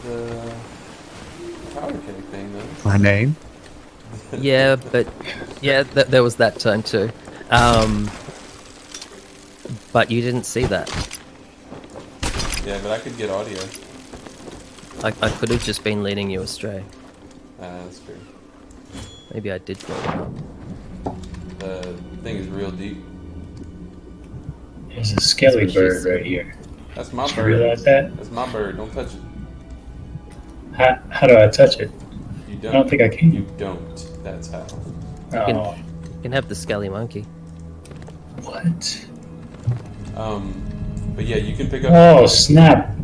the powder keg thing, though. My name? Yeah, but yeah, there was that time too. But you didn't see that. Yeah, but I could get audio. I could have just been leading you astray. That's true. Maybe I did blow it up. The thing is real deep. There's a skelly bird right here. That's my Did you bird. realize that? That's my bird. Don't touch it. How do I touch it? You I don't think I can. You don't. That's how. Oh, You can have the skelly monkey. what? But yeah, you can pick up. Oh, snap.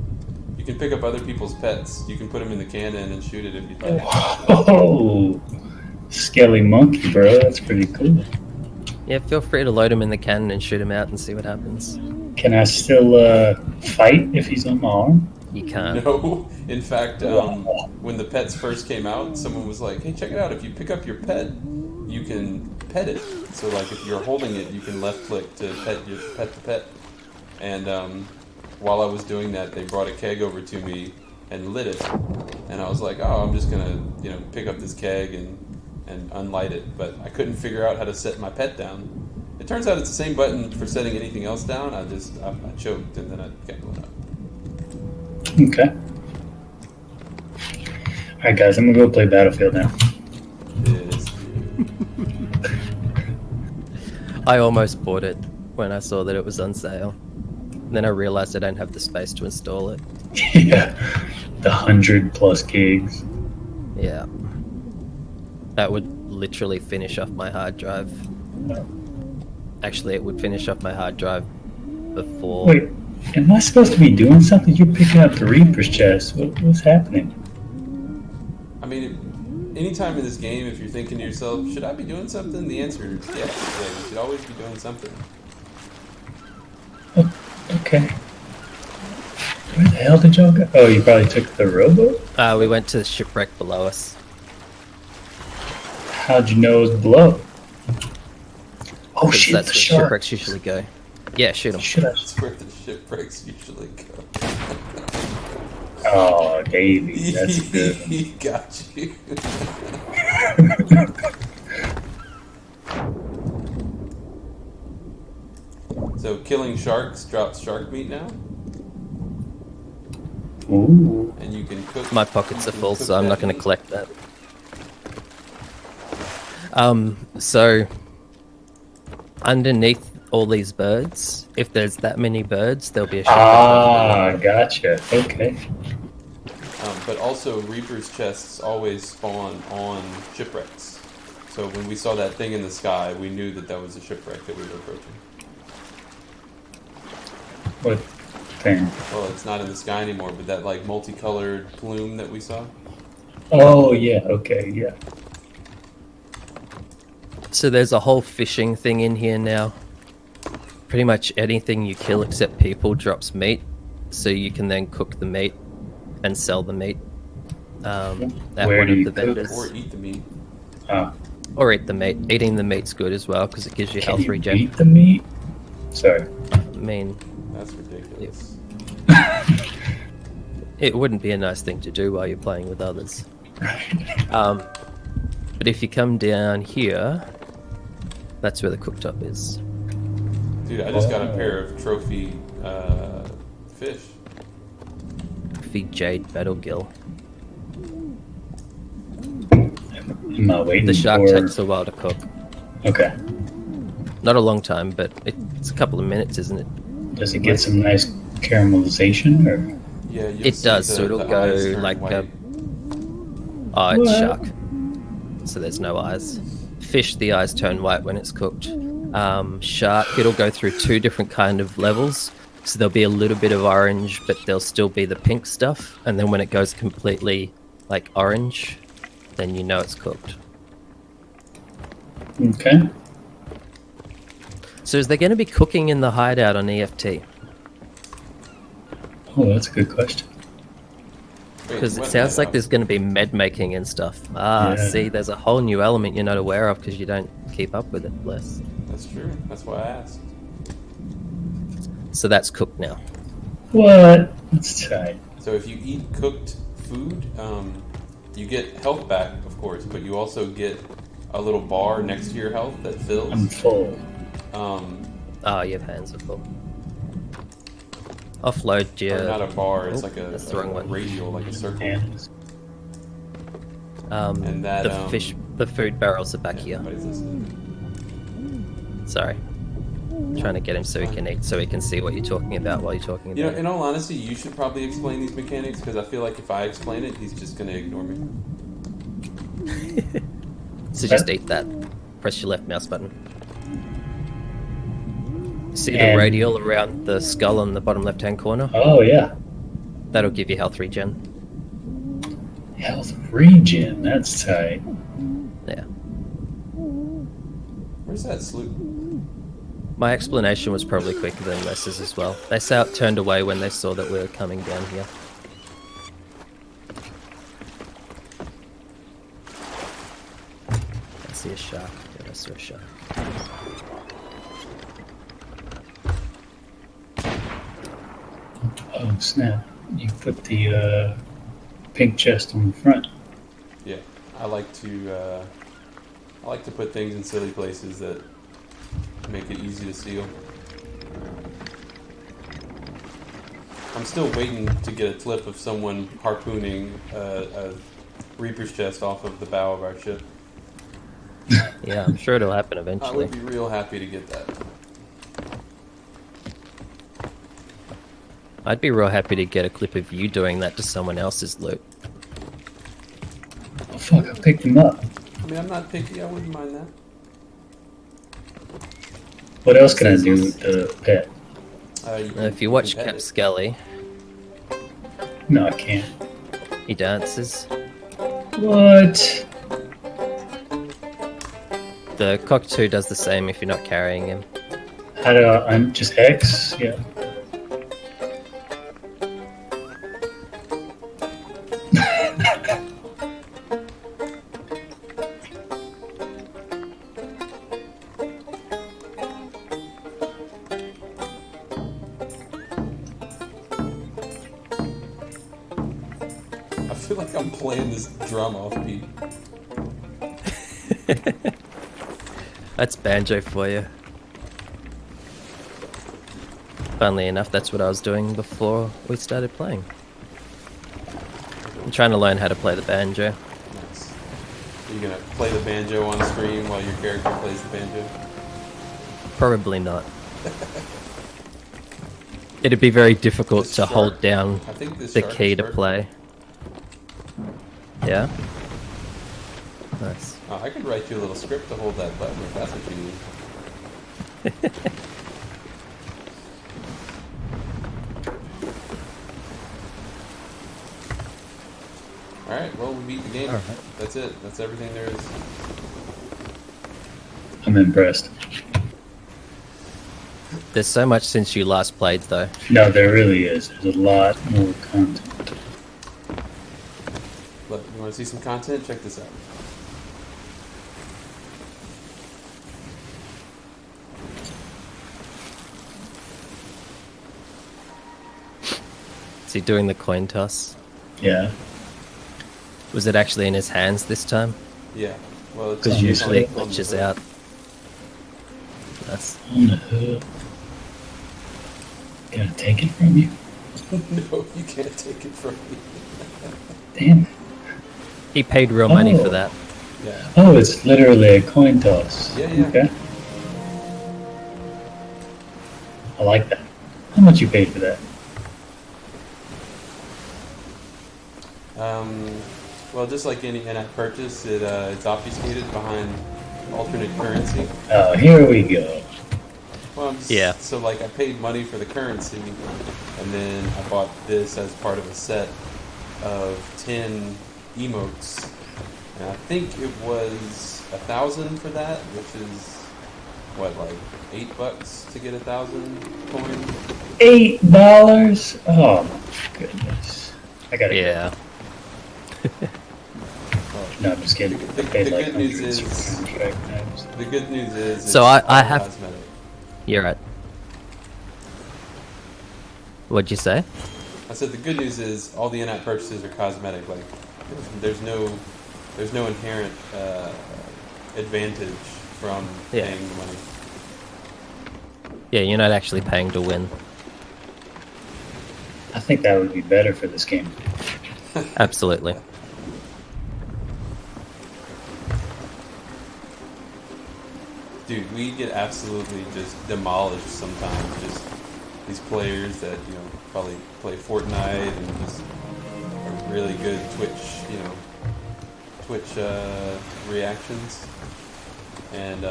You can pick up other people's pets. You can put them in the cannon and shoot it if you'd like. Whoa. Skelly monkey, bro. That's pretty cool. Yeah, feel free to load him in the cannon and shoot him out and see what happens. Can I still fight if he's on my arm? You can't. No, in fact, when the pets first came out, someone was like, "Hey, check it out! If you pick up your pet, you can pet it. So, like, if you're holding it, you can left click to pet the pet." And while I was doing that, they brought a keg over to me and lit it. And I was like, "Oh, I'm just gonna, pick up this keg and unlight it." But I couldn't figure out how to set my pet down. It turns out it's the same button for setting anything else down. I choked and then I kept going up. Okay. Alright, guys, I'm gonna go play Battlefield now. Yes. I almost bought it when I saw that it was on sale. Then I realized I don't have the space to install it. Yeah. The 100+ gigs. Yeah. That would literally finish off my hard drive. Actually, it would finish off my hard drive before... Wait, am I supposed to be doing something? You're picking up the Reaper's chest. What's happening? I mean, anytime in this game, if you're thinking to yourself, should I be doing something? The answer is yes. Yeah, you should always be doing something. Okay. Where the hell did y'all go? Oh, you probably took the rowboat? we went to the shipwreck below us. How'd you know it was below? Oh Because shit, that's the where shark. shipwrecks usually go. Yeah, shoot them. Should I? That's where the shipwrecks usually go. Oh, Davey, that's good. He got you. So killing sharks drops shark meat now, Ooh. and you can cook. My pockets are full, cook so I'm that not going to meat. collect that. So underneath all these birds, if there's that many birds, there'll be a shipwreck. Ah, gotcha. Okay. But also, Reaper's chests always spawn on shipwrecks. So when we saw that thing in the sky, we knew that that was a shipwreck that we were approaching. What thing? Well, it's not in the sky anymore, but that like multicolored plume that we saw. Oh, yeah. Okay, yeah. So there's a whole fishing thing in here now. Pretty much anything you kill except people drops meat, so you can then cook the meat and sell the meat at Where one do of you the cook? vendors. Or eat the meat. Or eat the meat. Eating the meat's good as well because it gives you Can health you regen. eat the meat? Sorry. I mean, That's ridiculous. it wouldn't be a nice thing to do while you're playing with others. But if you come down here, that's where the cooktop is. Dude, I just got a pair of trophy fish. Feed Jade Battlegill. Am I waiting The shark for... takes a while to cook. Okay. Not a long time, but it's a couple of minutes, isn't it? Does it get some nice caramelization, or... Yeah, you'll It see does, the- so it'll the go eyes turn like white. Oh, it's What? shark. So there's no eyes. Fish, the eyes turn white when it's cooked. Shark, it'll go through two different kind of levels. So there'll be a little bit of orange, but there'll still be the pink stuff. And then when it goes completely like orange, then you know it's cooked. Okay. So is there going to be cooking in the hideout on EFT? Oh, that's a good question. Wait, Because it what sounds like hideout? there's going to be med making and stuff. Ah, Yeah. see, there's a whole new element you're not aware of because you don't keep up with it, Bless. That's true. That's why I asked. So that's cooked now. What? That's tight. So if you eat cooked food, you get health back, of course, but you also get a little bar next to your health that fills. I'm full. Oh, your hands are full. Offload Or not a your bar, it's Oh, like a, that's the wrong one. radial, like a circle. And And that, the food barrels are back here. What is this? Sorry. Trying to get him so he can eat, so he can see what you're talking about while you're talking You know, about in all honesty, you should probably explain these mechanics, because I feel like if I explain it, he's just going to ignore me. it. So just eat that. Press your left mouse button. See the And- radial around the skull on the bottom left-hand corner? oh yeah, That'll give you health regen. health regen. That's tight. Yeah. Where's that sloop? My explanation was probably quicker than Les's as well. They turned away when they saw that we were coming down here. I see a shark. Yeah, I saw a shark. Oh snap! You put the pink chest on the front. Yeah, I like to put things in silly places that make it easy to steal. I'm still waiting to get a clip of someone harpooning a Reaper's chest off of the bow of our ship. Yeah, I'm sure it'll happen I eventually. would be real happy to get that. I'd be real happy to get a clip of you doing that to someone else's loot. Oh fuck! I picked him up. I mean, I'm not picky. I wouldn't mind that. What else can I do with the pet? If you watch can pet Cap it. Skelly, No, I can't. he dances. What? The cockatoo does the same if you're not carrying him. How do I'm just X? Yeah. I feel like I'm playing this drum off beat. That's banjo for you. Funnily enough, that's what I was doing before we started playing. I'm trying to learn how to play the banjo. Nice. Are you gonna play the banjo on stream while your character plays the banjo? Probably not. It'd be very difficult This to shark- hold down I think this the shark key is to hurt. play. Yeah? Nice. Oh, I could write you a little script to hold that button if that's what you need. Alright, well, we beat the game. Alright. That's it. That's everything there is. I'm impressed. There's so much since you last played, though. No, there really is. There's a lot more content. Look, you want to see some content? Check this out. Is he doing the coin toss? Yeah. Was it actually in his hands this time? Yeah. Well, it's Because on- usually it on the glitches hood. out. That's On the hood. Can I take it from you? No, you can't take it from me. Damn. he paid real money for Oh. that. Yeah. Oh, it's literally a coin toss. Yeah, yeah. Okay. I like that. How much you paid for that? Well, just like any in-app purchase, it's obfuscated behind alternate currency. Oh, here we go. Well, I'm just, Yeah. So, like, I paid money for the currency, and then I bought this as part of a set of 10 emotes. And I think it was 1,000 for that, which is, what, like $8 to get 1,000 coins? $8? Oh my goodness. I gotta go. Yeah. No, I'm just kidding. The- I paid the like good news hundreds for is- contract times. The good news is, So it's I all have- cosmetic. You're right. What'd you say? I said the good news is all the in-app purchases are cosmetic. Like, there's no inherent advantage from Yeah. paying the money. Yeah, you're not actually paying to win. I think that would be better for this game. Absolutely. Dude, we get absolutely just demolished sometimes. Just these players that, you know, probably play Fortnite and just are really good Twitch reactions. And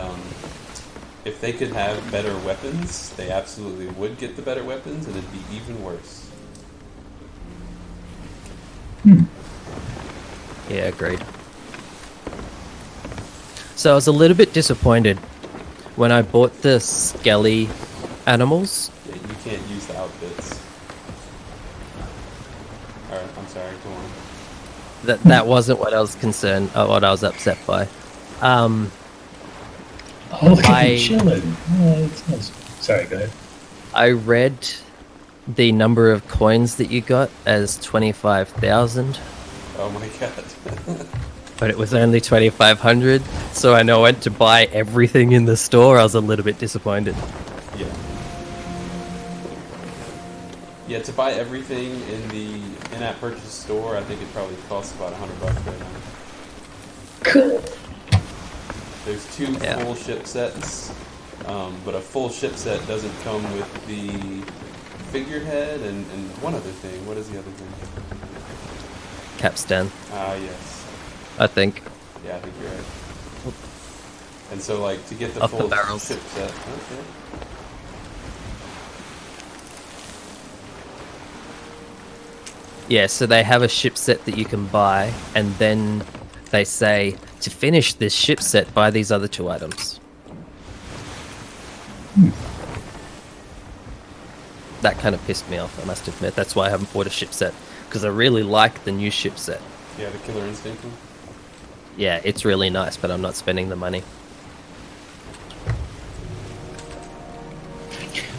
if they could have better weapons, they absolutely would get the better weapons, and it'd be even worse. Yeah, agreed. So I was a little bit disappointed when I bought the Skelly animals. Yeah, you can't use the outfits. Alright, I'm sorry, go on. That wasn't what I was concerned, what I was upset by. Oh, look at I- him chilling. Oh, that's nice. Sorry, go ahead. I read the number of coins that you got as 25,000, Oh my god. but it was only 2,500. So I know I went to buy everything in the store. I was a little bit disappointed. Yeah. Yeah, to buy everything in the in-app purchase store, I think it probably costs about $100 right now. Cool. There's 2 Yeah. full ship sets, but a full ship set doesn't come with the figurehead and one other thing. What is the other thing? Capstan, Ah, yes. I think. Yeah, I think you're right. And so, like, to get the Off the full barrels. ship set, okay. Yeah, so they have a ship set that you can buy, and then they say, to finish this ship set, buy these other 2 items. That kind of pissed me off, I must admit. That's why I haven't bought a ship set, because I really like the new ship set. Yeah, the Killer Instinct one. Yeah, it's really nice, but I'm not spending the money.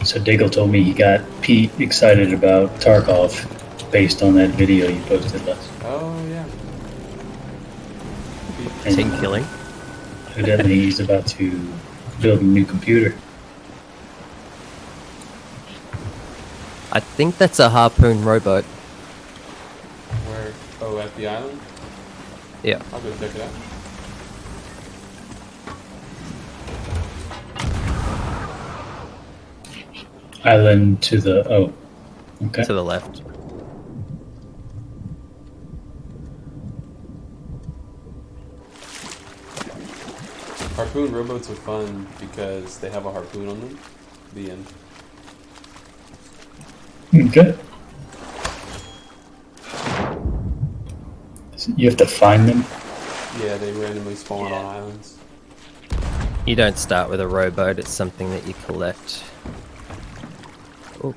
So Diggle told me he got Pete excited about Tarkov based on that video you posted last. Oh, yeah. And Team killing. evidently he's about to build a new computer. I think that's a harpoon rowboat. Where? Oh, at the island? Yeah. I'll go check it out. Island to the okay. To the left. Harpoon rowboats are fun because they have a harpoon on them. The end. Okay. So you have to find them. Yeah, they randomly spawn on islands. You don't start with a rowboat, it's something that you collect. Oh.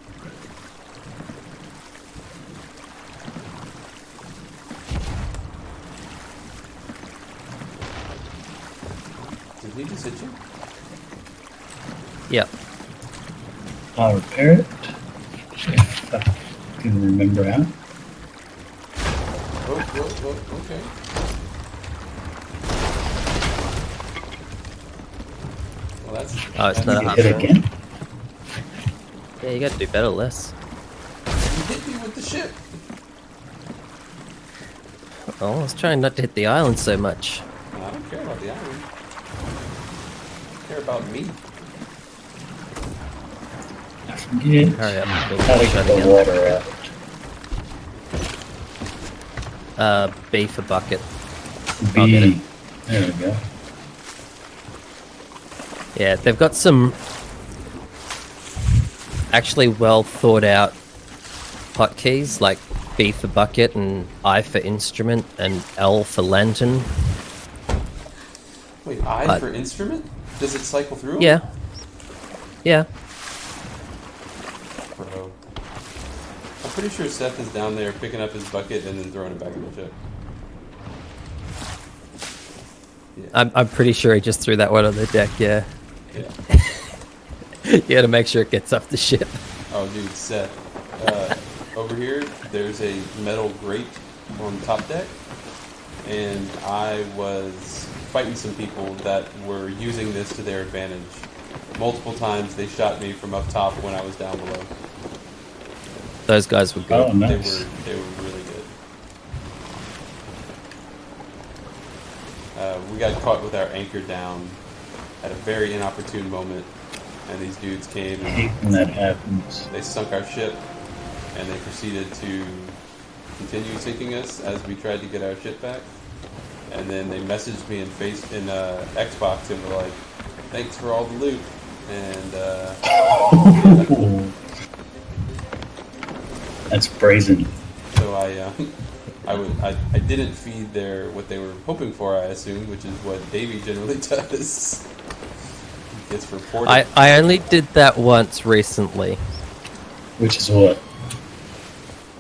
Did he just hit you? Yep. I'll repair it if I can remember how. Oh, okay. Well, that's... Oh, it's not a You harpoon. hit again. Yeah, you gotta do better, less. You hit me with the ship! Oh, I was trying not to hit the island so much. No, I don't care about the island. I care about me. I forget Hurry up. how to Shut get the again. water out. B for bucket. I'll get B. it. There we go. Yeah, they've got some actually well thought out hotkeys like B for bucket and I for instrument and L for lantern. Wait, I But- for instrument? Does it cycle through 'em? Yeah. Yeah. Bro. I'm pretty sure Seth is down there picking up his bucket and then throwing it back in the ship. Yeah. I'm pretty sure he just threw that one on the deck, yeah. Yeah. You gotta make sure it gets off the ship. Oh, dude, Seth. over here, there's a metal grate on top deck, and I was fighting some people that were using this to their advantage. Multiple times they shot me from up top when I was down below. Those guys were good. Oh, nice. They were really good. We got caught with our anchor down at a very inopportune moment, and these dudes came I hate when that happens. they sunk our ship, and they proceeded to continue sinking us as we tried to get our ship back. And then they messaged me in Xbox and were like, "Thanks for all the loot." And That's brazen. so I didn't feed what they were hoping for, I assume, which is what Davey generally does. He gets reported. I only did that once recently. Which is what?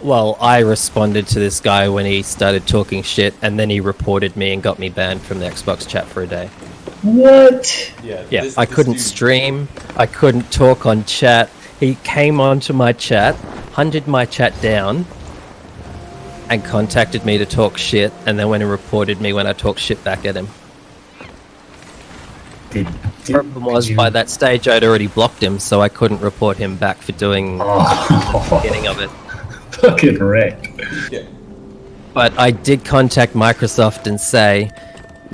Well, I responded to this guy when he started talking shit, and then he reported me and got me banned from the Xbox chat for a day. What? Yeah, Yeah, this I couldn't dude- stream, I couldn't talk on chat. He came onto my chat, hunted my chat down, and contacted me to talk shit, and then went and reported me when I talked shit back at him. Did Problem was, you- by that stage, I'd already blocked him, so I couldn't report him back for doing the Oh, beginning of it. fucking wrecked. Yeah, But I did contact Microsoft and say,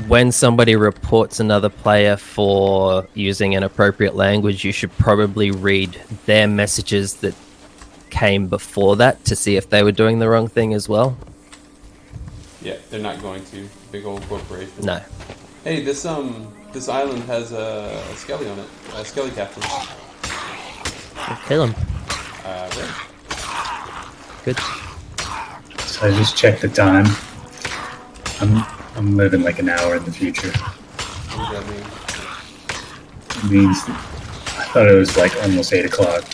when somebody reports another player for using inappropriate language, you should probably read their messages that came before that to see if they were doing the wrong thing as well. yeah, they're not going to. Big old corporation. No. Hey, this island has a Skelly on it. A Skelly captain. Kill him. Right. Good. So I just checked the time. I'm living like an hour in the future. What does that mean? It means I thought it was like almost 8 o'clock.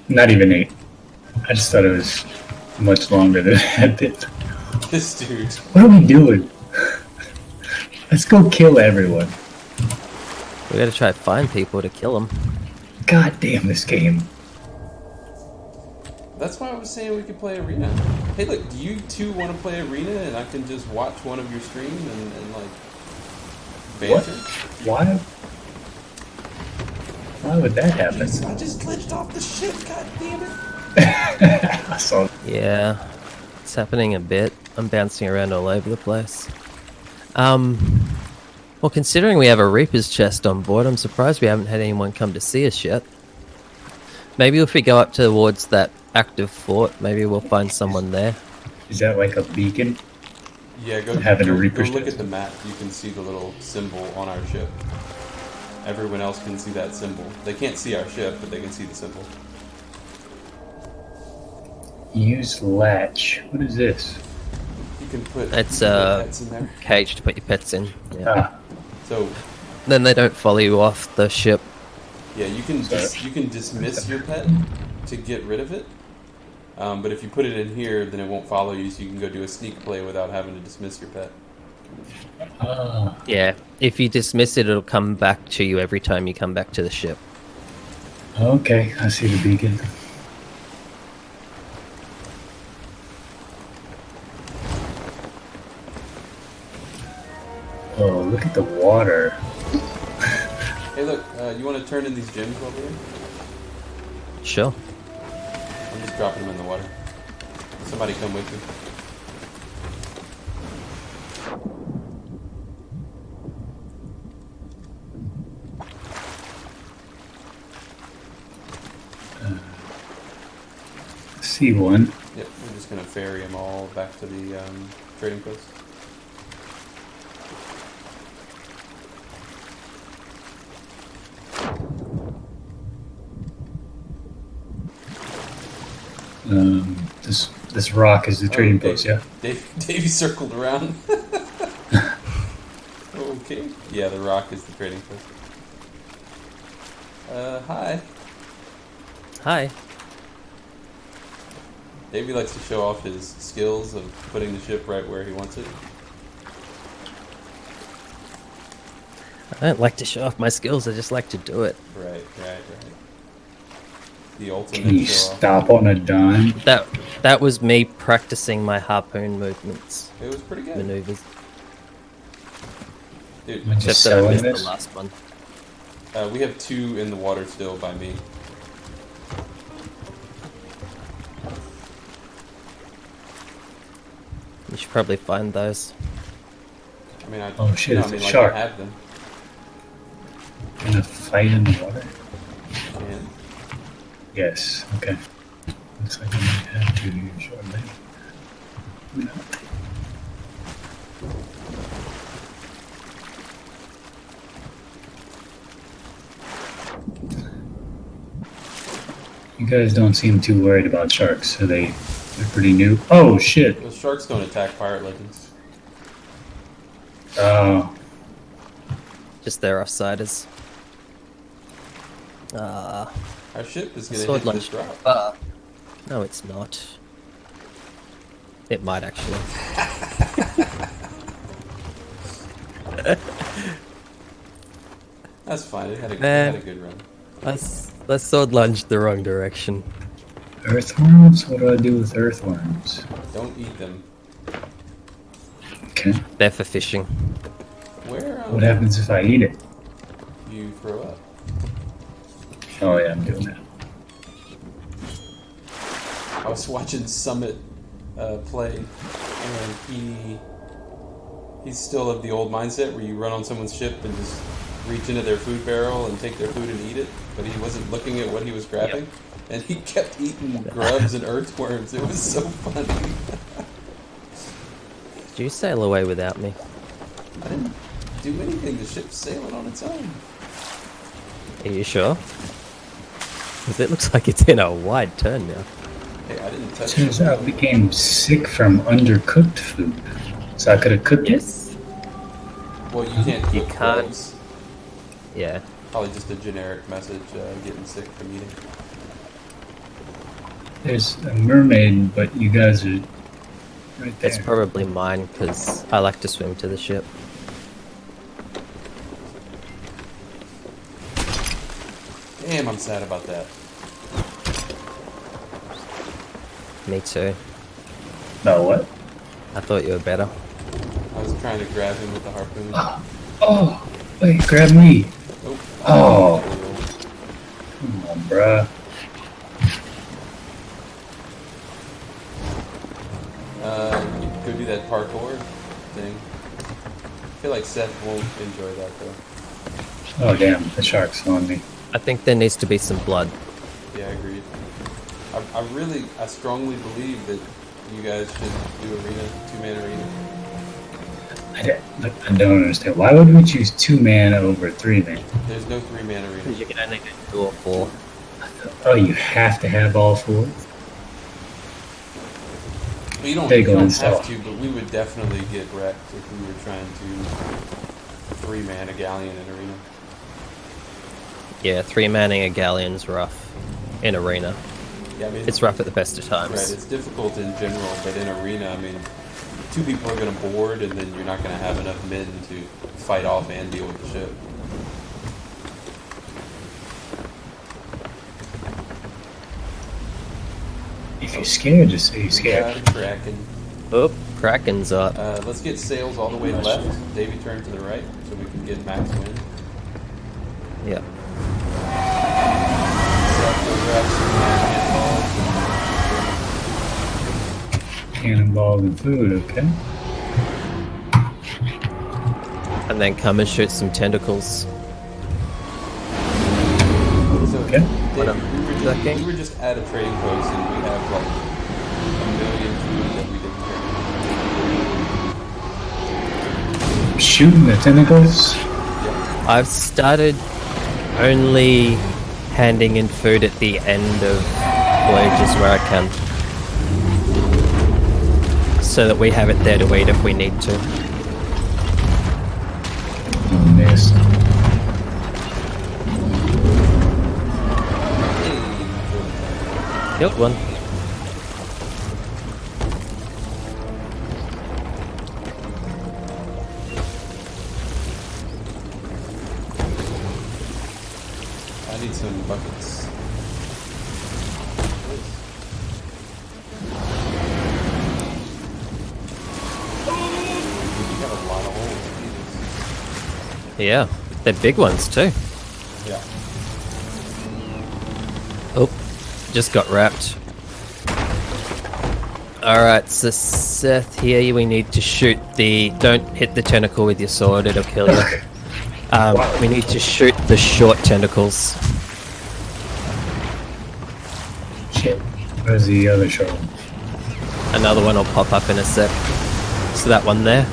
Not even 8. I just thought it was much longer than that did. This dude. What are we doing? Let's go kill everyone. We gotta try to find people to kill him. God damn this game. That's why I was saying we could play Arena. Hey, look, do you two want to play Arena and I can just watch one of your streams and like, What? banter? Why? Why would that happen? I just glitched off the ship, god damn it. I saw. Yeah, it's happening a bit. I'm bouncing around all over the place. Well, considering we have a Reaper's chest on board, I'm surprised we haven't had anyone come to see us yet. Maybe if we go up towards that active fort, maybe we'll find someone there. Is that like a beacon? Yeah, go Having a go Reaper's look chest. at the map. You can see the little symbol on our ship. Everyone else can see that symbol. They can't see our ship, but they can see the symbol. Use latch. What is this? You can put It's, you can put pets in there. Cage to put your pets in. Yeah. Ah, So Then they don't follow you off the ship. yeah, you can dismiss your pet to get rid of it. But if you put it in here, then it won't follow you, so you can go do a sneak play without having to dismiss your pet. ah. Yeah, if you dismiss it, it'll come back to you every time you come back to the ship. Okay, I see the beacon. Oh, look at the water. Hey, look, you want to turn in these gems over here? Sure. I'm just dropping them in the water. Somebody come with me. See one. Yep, we're just gonna ferry them all back to the trading post. This rock is the trading Okay. post, yeah? Davey circled around. Okay. Yeah, the rock is the trading post. Hi. Hi. Davey likes to show off his skills of putting the ship right where he wants it. I don't like to show off my skills, I just like to do it. Right. the ultimate Can you show off. stop on a dime? That was me practicing my harpoon movements, It was pretty good. maneuvers. Dude, I'm just Except that I selling missed this. the last one. we have 2 in the water still by me. You should probably find those. I mean, Oh, shit, no, it's I mean, a like, shark. I have them. Gonna fight in the water? And Yes. Okay. Looks like I might have to here shortly. No. You guys don't seem too worried about sharks. They're pretty new. Oh shit! those sharks don't attack pirate legends. Oh, Just their offsiders. Our ship is gonna Sword hit this lunch. drop. No, it's not. It might actually. That's fine. It had a Man. good run. I sword lunged the wrong direction. earthworms? What do I do with earthworms? Don't eat them. Okay. They're for fishing. Where What happens if I eat it? you throw up? Oh yeah, I'm doing that. I was watching Summit play, and he's still of the old mindset where you run on someone's ship and just reach into their food barrel and take their food and eat it, but he wasn't looking at what he was grabbing, and he kept eating grubs and earthworms. It was so funny. Did you sail away without me? I didn't do anything. The ship's sailing on its own. Are you sure? Because it looks like it's in a wide turn now. Hey, I didn't touch Turns it. out we became sick from undercooked food. So I could have cooked it. Yes. Well, you can't cook You can't. grubs. Yeah. Probably just a generic message, getting sick from eating. There's a mermaid, but you guys are right there. It's probably mine because I like to swim to the ship. Damn, I'm sad about that. Me too. No, what? I thought you were better. I was trying to grab him with the harpoon. Oh, wait, grab me. Nope. Oh. Come on, bruh. You could go do that parkour thing. I feel like Seth won't enjoy that though. Oh, damn, the shark's on me. I think there needs to be some blood. Yeah, I agreed. I strongly believe that you guys should do arena, 2-man arena. I don't understand. Why would we choose 2-man over 3-man? There's no 3-man arena. You can only do 2 or 4. Oh, you have to have all 4? Well, you don't, They you go don't install. have to, but we would definitely get wrecked if we were trying to 3-man a galleon in arena. Yeah, 3-manning a galleon's rough in arena. Yeah, I mean, It's rough at the best of times. Right, it's difficult in general, but in arena, I mean, 2 people are going to board, and then you're not going to have enough men to fight off and deal with the ship. If you're scared, just say you're scared. Yeah, Kraken. Oh, Kraken's up. Let's get sails all the way left. Davey, turn to the right, so we can get max wind. Yeah. Seth, go grab some Cannonballs and food, okay? And then come and shoot some tentacles. So, Okay. Davey, Okay. we were just at a trading post, and we have like 1 million food that we didn't carry. Shooting the tentacles? Yeah. I've started only handing in food at the end of voyages where I can. So that we have it there to eat if we need to. Oh, missed. Killed one. I need some buckets. Yeah, they're big ones too. Yeah. Oh, just got wrapped. Alright, so Seth, here we need to shoot the... Don't hit the tentacle with your sword, it'll kill you. We need to shoot the short tentacles. Shit. Where's the other short one? Another one will pop up in a sec. So that one there.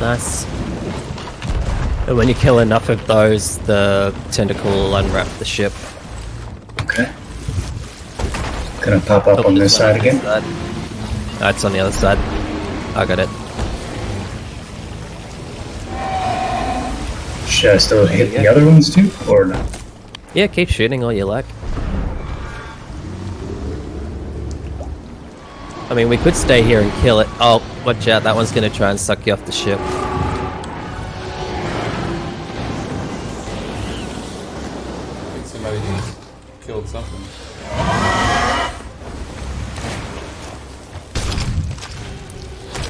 Nice. And when you kill enough of those, the tentacle will unwrap the ship. Okay. Gonna pop up Oh, on this there's side one again. No, it's on the other side. I got it. Should I still hit you the go. other ones too, or not? Yeah, keep shooting all you like. I mean, we could stay here and kill it. Oh, watch out, that one's gonna try and suck you off the ship. I think somebody just killed something.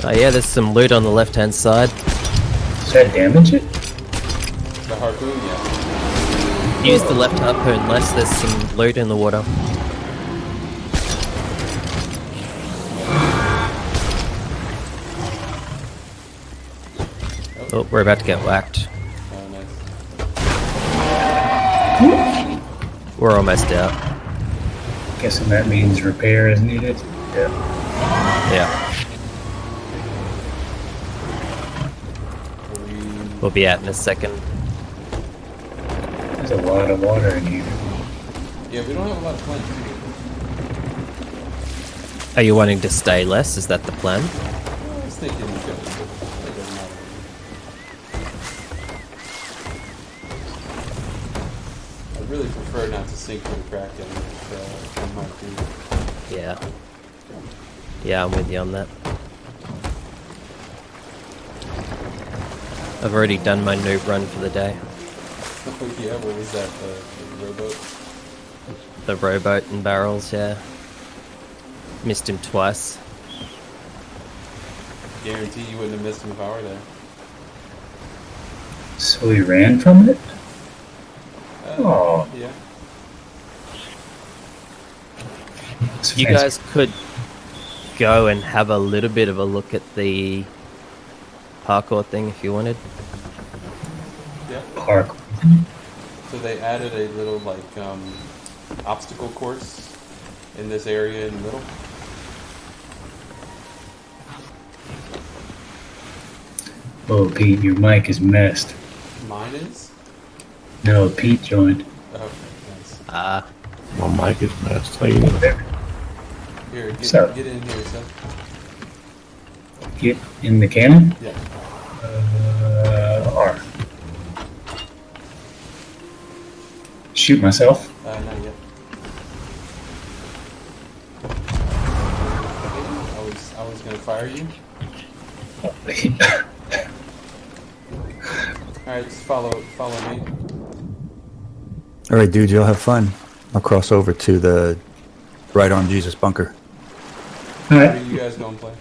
Oh yeah, there's some loot on the left-hand side. Does that damage it? The harpoon, yeah. Use the left harpoon less, there's some loot in the water. Oh, we're about to get whacked. Oh, nice. We're almost out. Guessing that means repair is needed. Yeah. Yeah, we'll be out in a second. There's a lot of water in here. Yeah, we don't have a lot of planes. Are you wanting to stay less? Is that the plan? I was thinking we could, but it doesn't matter. I'd really prefer not to sink to the Kraken on my crew. Yeah. Yeah, I'm with you on that. I've already done my noob run for the day. Oh yeah, what was that? The rowboat? The rowboat and barrels, yeah. Missed him twice. Guarantee you wouldn't have missed him if I were there. So we ran from it? Oh. Yeah. It's You fancy. guys could go and have a little bit of a look at the parkour thing if you wanted. Yeah. Park. So they added a little like obstacle course in this area in the middle. Oh, Pete, your mic is messed. Mine is? No, Pete joined. Oh, nice. Ah, My mic is messed. How you doing? Here, So- get in here, Seth. Get in the cannon? Yeah. R. Shoot myself. Not yet. I was gonna fire you. Alright, just follow me. All right, dude, you'll have fun. I'll cross over to the Right Arm Jesus bunker. Where Alright. are you guys gonna play?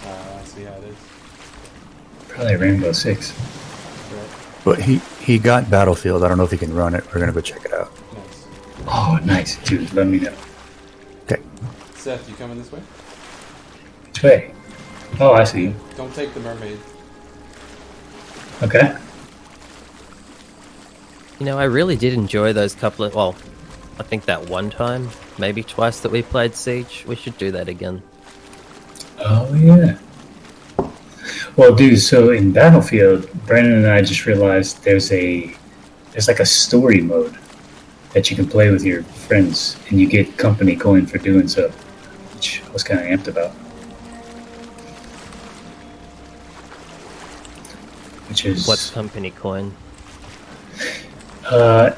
I see how it is. Probably Rainbow Six. Right. But he got Battlefield. I don't know if he can run it. We're gonna go check it out. Nice. Oh, nice, dude. Let me know. Okay. Seth, you coming this way? Which way? Oh, I see you. Don't take the mermaid. Okay. you know, I really did enjoy those couple of... Well, I think that one time, maybe twice that we played Siege. We should do that again. Oh, yeah. Well, dude, so in Battlefield, Brandon and I just realized there's like a story mode that you can play with your friends, and you get company coin for doing so, which I was kind of amped about. Which is What's company coin?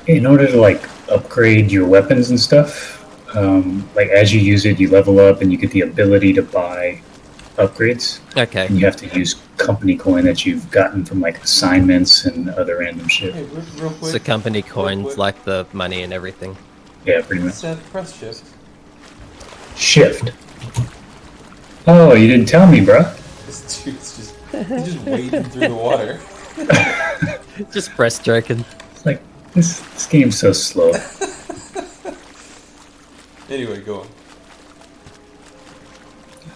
in order to like upgrade your weapons and stuff. Like as you use it, you level up, and you get the ability to buy upgrades. Okay. And you have to use company coin that you've gotten from like assignments and other random shit. Hey, real quick. So company coins quick. like the money and everything. Yeah, pretty much. Seth, press shift. Shift. Oh, you didn't tell me, bruh. This dude's he's just wading through the water. Just breaststroking. It's like, this game's so slow. Anyway, go on.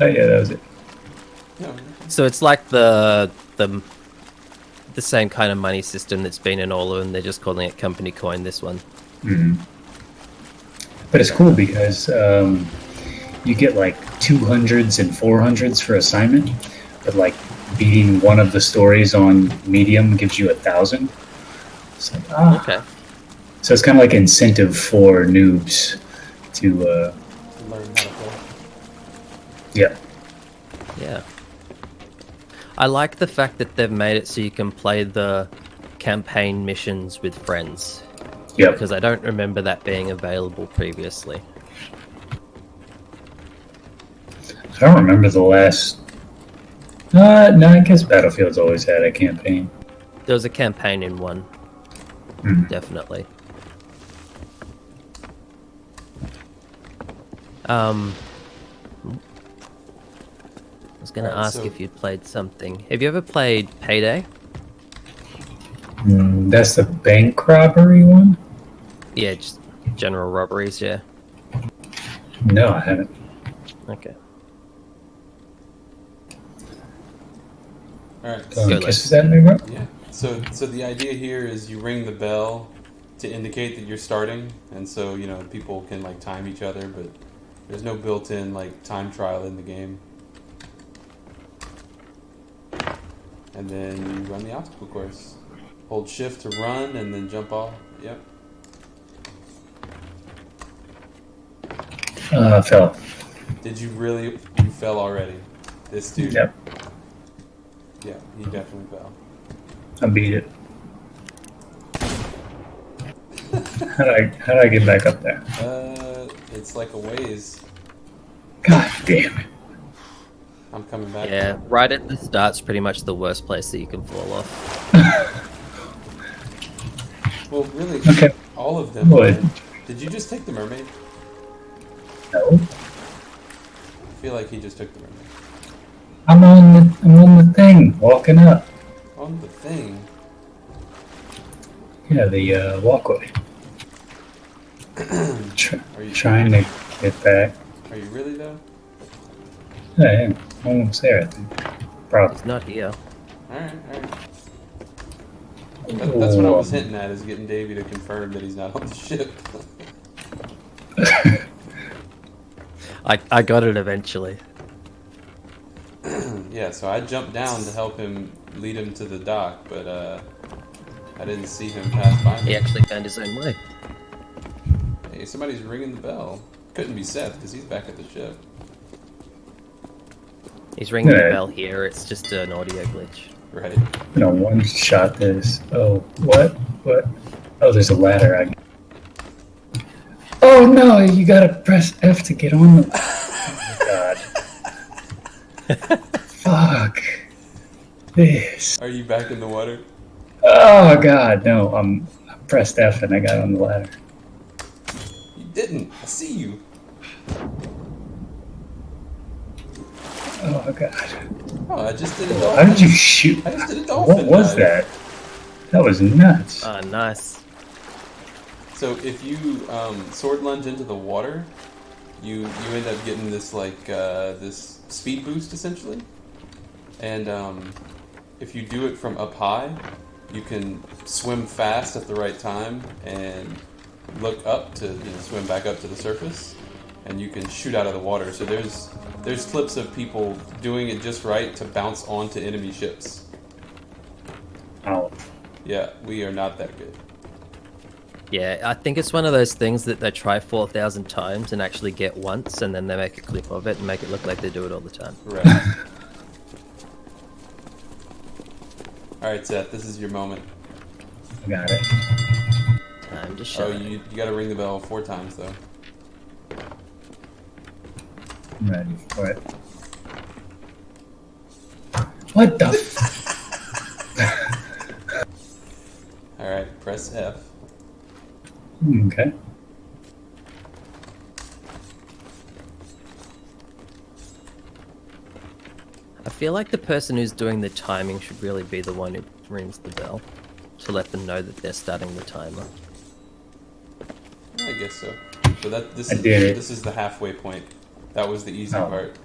Oh, yeah, that was it. No, So it's like the same kind of money system that's been in all of them. They're just calling it company coin. This one. But it's cool because you get like 200s and 400s for assignment, but like beating one of the stories on Medium gives you 1,000. It's like, Okay. So it's kind of like incentive for noobs to, learn how to play. yeah. Yeah. I like the fact that they've made it so you can play the campaign missions with friends. Yep. Because I don't remember that being available previously. I don't remember the last. No, I guess Battlefield's always had a campaign. There was a campaign in one. Definitely. I was going to Alright, ask so- if you'd played something. Have you ever played Payday? That's the bank robbery one? Yeah, just general robberies, yeah. No, I haven't. Okay. Alright, Go, Les. Kisses that me, bro? yeah. So the idea here is you ring the bell to indicate that you're starting, and so you know people can like time each other, but there's no built-in like time trial in the game. And then you run the obstacle course. Hold shift to run, and then jump off. Yep. Fell. Did you really? You fell already. This dude. Yep, Yeah, he definitely fell. I beat it. How did I get back up there? It's like a ways. God damn it. I'm coming back. Yeah, right at the start's pretty much the worst place that you can fall off. Well, really, Okay. all of them. Would. Did you just take the mermaid? No. I feel like he just took the mermaid. I'm on the thing, walking up. On the thing. Yeah, the walkway. Are you Trying to get back. Are you really though? Yeah, I am. Almost there, I think. Probably. It's not here. Alright, alright. That's what I was hinting at, is getting Davey to confirm that he's not on the ship. I got it eventually. Yeah, so I jumped down to help him lead him to the dock, but I didn't see him pass by me. He actually found his own way. Hey, somebody's ringing the bell. Couldn't be Seth, because he's back at the ship. He's ringing the Yeah. bell here. It's just an audio glitch. Right. One shot this. Oh, what? What? Oh, there's a ladder. Oh no, you gotta press F to get on the. Oh, God. Fuck. This. Are you back in the water? Oh god, no. I pressed F and I got on the ladder. You didn't. I see you. Oh god. Oh, I just did a How dolphin. did you shoot? I just did a dolphin. What was dive. that? That was nuts. Ah, nice. So if you sword lunge into the water, you end up getting this like this speed boost essentially, and if you do it from up high, you can swim fast at the right time and look up to swim back up to the surface, and you can shoot out of the water. So there's clips of people doing it just right to bounce onto enemy ships. Oh. Yeah, we are not that good. Yeah, I think it's one of those things that they try 4,000 times and actually get once, and then they make a clip of it and make it look like they do it all the time. Right. All right, Seth, this is your moment. I got it. Time to Oh, show. you got to ring the bell 4 times though. I'm ready for it. What the f- All right, press F. Okay. feel like the person who's doing the timing should really be the one who rings the bell to let them know that they're starting the timer. I guess so. So this I did it. this is the halfway point. That was the easy Oh. part.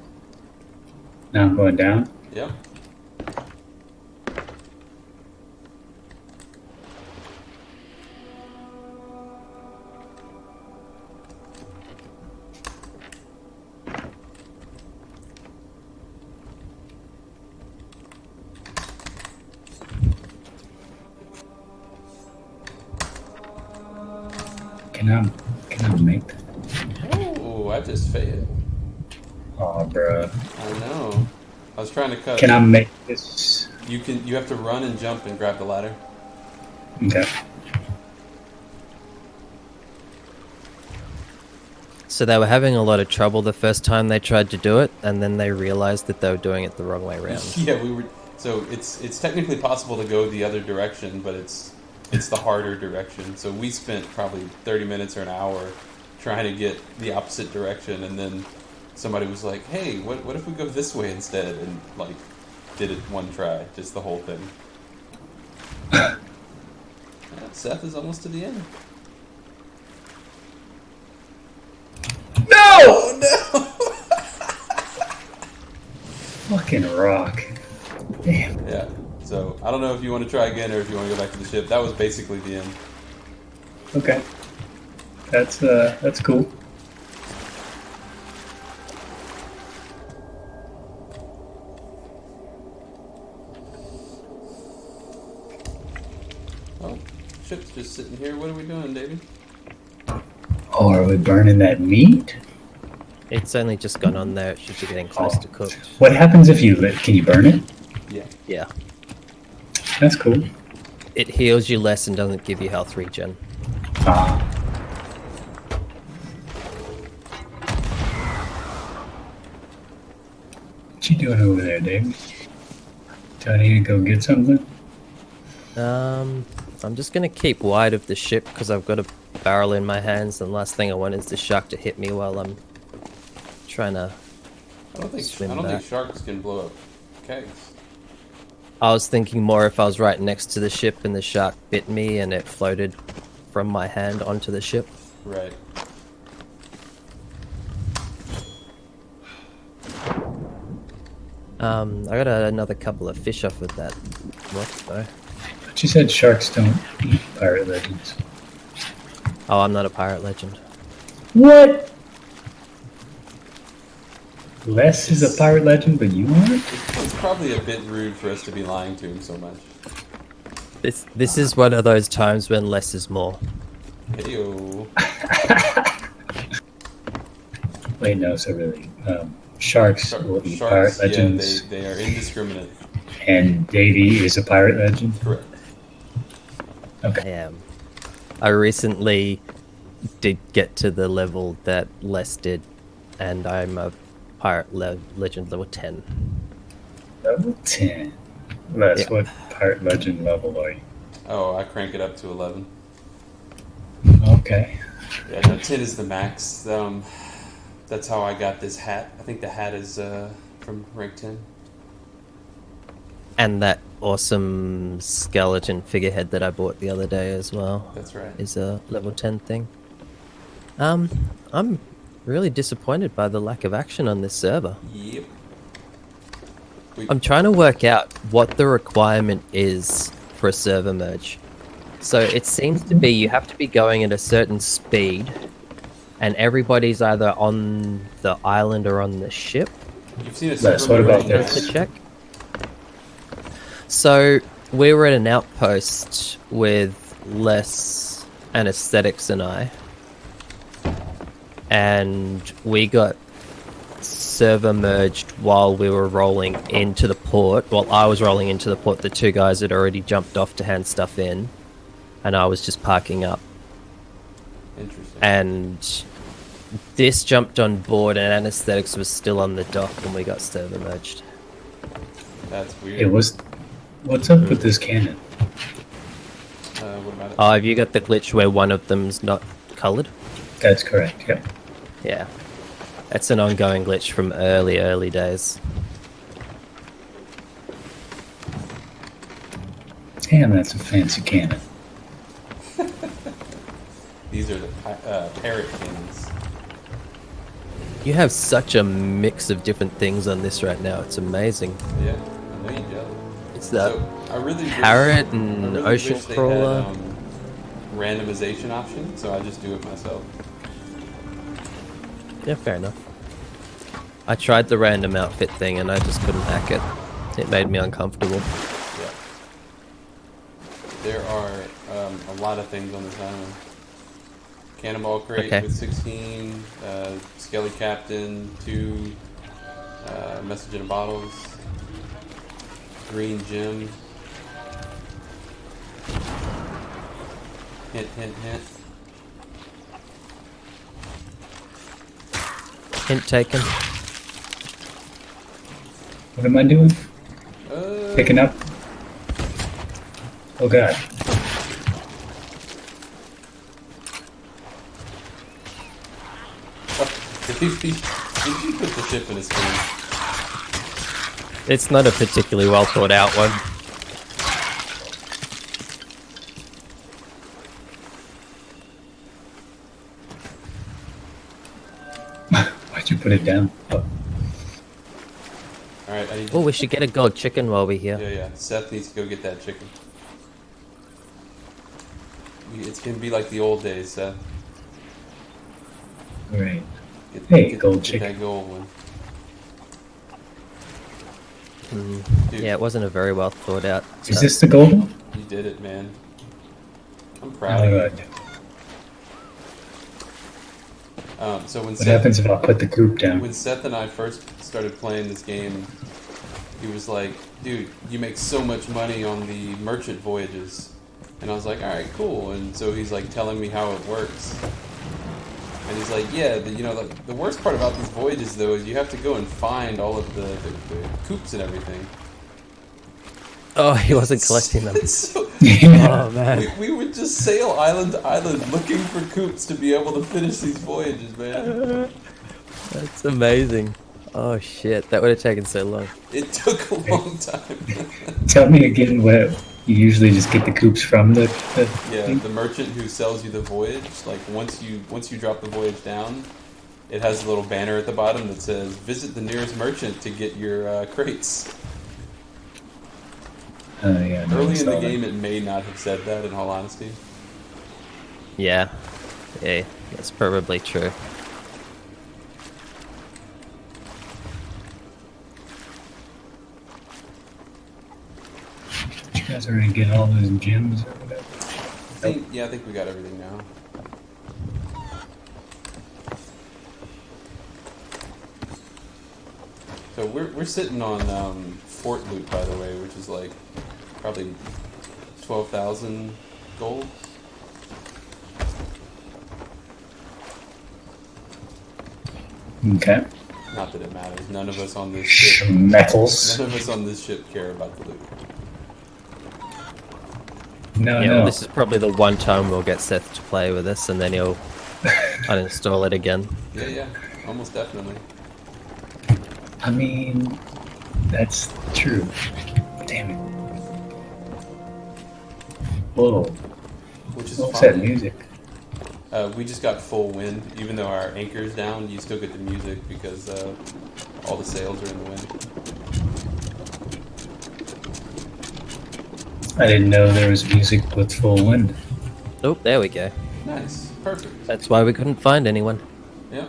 Now I'm going down. Yep. Can I make that? Oh, I just failed. Oh, bro. I know. I was trying to cut. Can I make this? You have to run and jump and grab the ladder. Okay. So they were having a lot of trouble the first time they tried to do it, and then they realized that they were doing it the wrong way around. Yeah, we were. So it's technically possible to go the other direction, but it's the harder direction. So we spent probably 30 minutes or an hour trying to get the opposite direction, and then somebody was like, "Hey, what if we go this way instead?" And like did it one try, just the whole thing. Yeah, Seth is almost to the end. No! Oh no! Fucking rock. Damn. Yeah. So I don't know if you want to try again or if you want to go back to the ship. That was basically the end. Okay. That's cool. Oh, ship's just sitting here. What are we doing, David? Oh, are we burning that meat? It's only just gone on there. It should be getting close to cooked. What happens if you can you burn it? Yeah. Yeah. That's cool. It heals you less and doesn't give you health regen. Ah. What you doing over there, Dave? Do I need to go get something? I'm just gonna keep wide of the ship because I've got a barrel in my hands, and the last thing I want is the shark to hit me while I'm trying to. I don't think Swim think back. sharks can blow up kegs. I was thinking more if I was right next to the ship and the shark bit me and it floated from my hand onto the ship. Right. I got another couple of fish off of that rock though. But you said sharks don't eat pirate legends. Oh, I'm not a pirate legend. What? Les is a pirate legend, but you aren't? It's probably a bit rude for us to be lying to him so much. This is one of those times when less is more. Heyo. Wait, no, so really, sharks will eat pirate legends, they are indiscriminate. and Davy is a pirate legend. Correct. Okay. I am. I recently did get to the level that Les did, and I'm a pirate legend level 10. Level 10. Les, Yeah. what pirate legend level are you? Oh, I crank it up to 11. Okay. Yeah, no, 10 is the max. That's how I got this hat. I think the hat is from rank 10. And that awesome skeleton figurehead that I bought the other day as well That's right. is a level 10 thing. I'm really disappointed by the lack of action on this server. Yep. I'm trying to work out what the requirement is for a server merge. So it seems to be you have to be going at a certain speed, and everybody's either on the island or on the ship. You've seen a Les, server what about already, this? To check. So we were at an outpost with Les, Anesthetics, and I, and we got server merged while we were rolling into the port. While I was rolling into the port, the two guys had already jumped off to hand stuff in, and I was just parking up. Interesting. And this jumped on board, and Anesthetics was still on the dock when we got server merged. That's weird. It was. What's up with this cannon? What about it? Oh, have you got the glitch where one of them's not coloured? That's correct, yep. Yeah. That's an ongoing glitch from early days. Damn, that's a fancy cannon. These are the parrot cannons. You have such a mix of different things on this right now. It's amazing. Yeah, I know you do. It's that So I really parrot wish, and I really ocean wish they crawler. had, randomization option, so I just do it myself. Yeah, fair enough. I tried the random outfit thing and I just couldn't hack it. It made me uncomfortable. Yeah. There are a lot of things on this island. Cannonball crate Okay. with 16, Skelly Captain, 2 message in bottles, green gem. Hint, hint, hint. Hint taken. What am I doing? Uh, Picking up? Oh god. Did you put the ship in his screen? It's not a particularly well thought out one. Why'd you put it down? Oh, Alright, I need Oh, to... we should get a gold chicken while we're here. Yeah, yeah. Seth needs to go get that chicken. It's gonna be like the old days, Seth. great. Get, Hey, gold get chicken. that gold one. Dude, Yeah, it wasn't a very well thought out. Is this the gold one? you did it, man. I'm Oh, proud of you. God. So when What Seth, happens if I put the coop down? when Seth and I first started playing this game, he was like, "Dude, you make so much money on the merchant voyages," and I was like, "All right, cool." And so he's like telling me how it works, and he's like, "Yeah, the worst part about these voyages though is you have to go and find all of the coops and everything." Oh, he wasn't collecting them. So, Oh man. we would just sail island to island looking for coops to be able to finish these voyages, man. That's amazing. Oh shit, that would have taken so long. It took a long time. Tell me again what you usually just get the coops from the Yeah, thing? the merchant who sells you the voyage, like once you drop the voyage down, it has a little banner at the bottom that says "Visit the nearest merchant to get your crates." Yeah, no, Early it's in the all game, it may not have said that. In all honesty, Yeah. Yeah, that's probably true. You guys are gonna get all those gems or whatever. I think we got everything now. So we're sitting on Fort Loot, by the way, which is like probably 12,000 gold. Okay. Not that it matters. None of us on this ship. Schmeckles. None of us on this ship care about the loot. No, Yeah, no. well, this is probably the one time we'll get Seth to play with us, and then he'll uninstall it again. Yeah, almost definitely. I mean, that's true. Damn it. Whoa. Which is What's that fine. music? We just got full wind. Even though our anchor's down, you still get the music because all the sails are in the wind. I didn't know there was music with full wind. Oh, there we go. Nice. Perfect. That's why we couldn't find anyone. Yeah.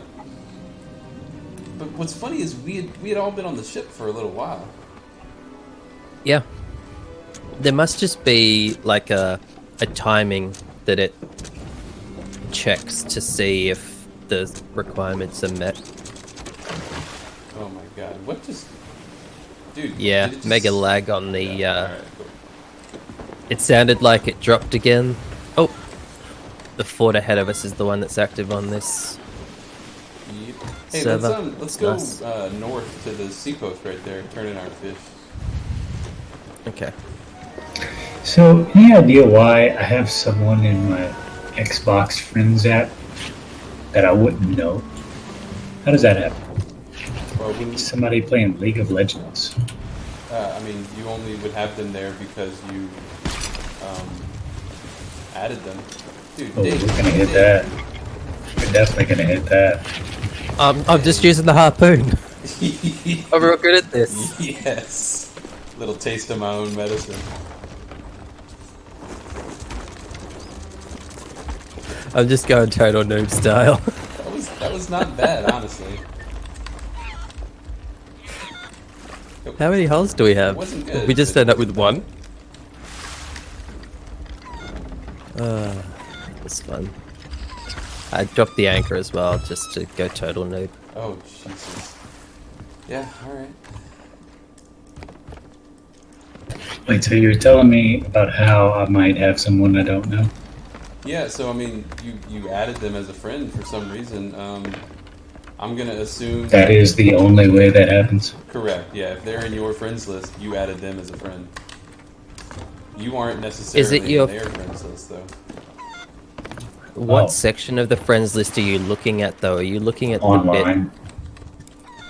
But what's funny is we had all been on the ship for a little while. Yeah. There must just be like a timing that it checks to see if the requirements are met. Oh my god. What just... Dude. Yeah, did it just- mega lag on the... Alright, cool. It sounded like it dropped again. Oh, the fort ahead of us is the one that's active on this. Yep. Hey, Server. let's go Nice. north to the seapost right there. Turn in our fish. Okay. So, any idea why I have someone in my Xbox Friends app that I wouldn't know? How does that happen? Well, when, Somebody playing League of Legends. I mean, you only would have them there because you added them. Dude, Oh, Dave, we're gonna hit that. We're definitely gonna hit that. I'm just using the harpoon. I'm real good at this. Yes. Little taste of my own medicine. I'm just going total noob style. That was not bad, honestly. How many holes do we have? It wasn't good, We just but it end up with wasn't one. That's fun. I dropped the anchor as well, just to go total noob. Oh, Jesus. Yeah, alright. Wait, so you were telling me about how I might have someone I don't know? Yeah, so I mean, you added them as a friend for some reason. I'm gonna assume That is the only way that happens. correct. Yeah, if they're in your friends list, you added them as a friend. You aren't necessarily your- in their friends list, though. What Oh. section of the friends list are you looking at, though? Are you looking at the bit? Online.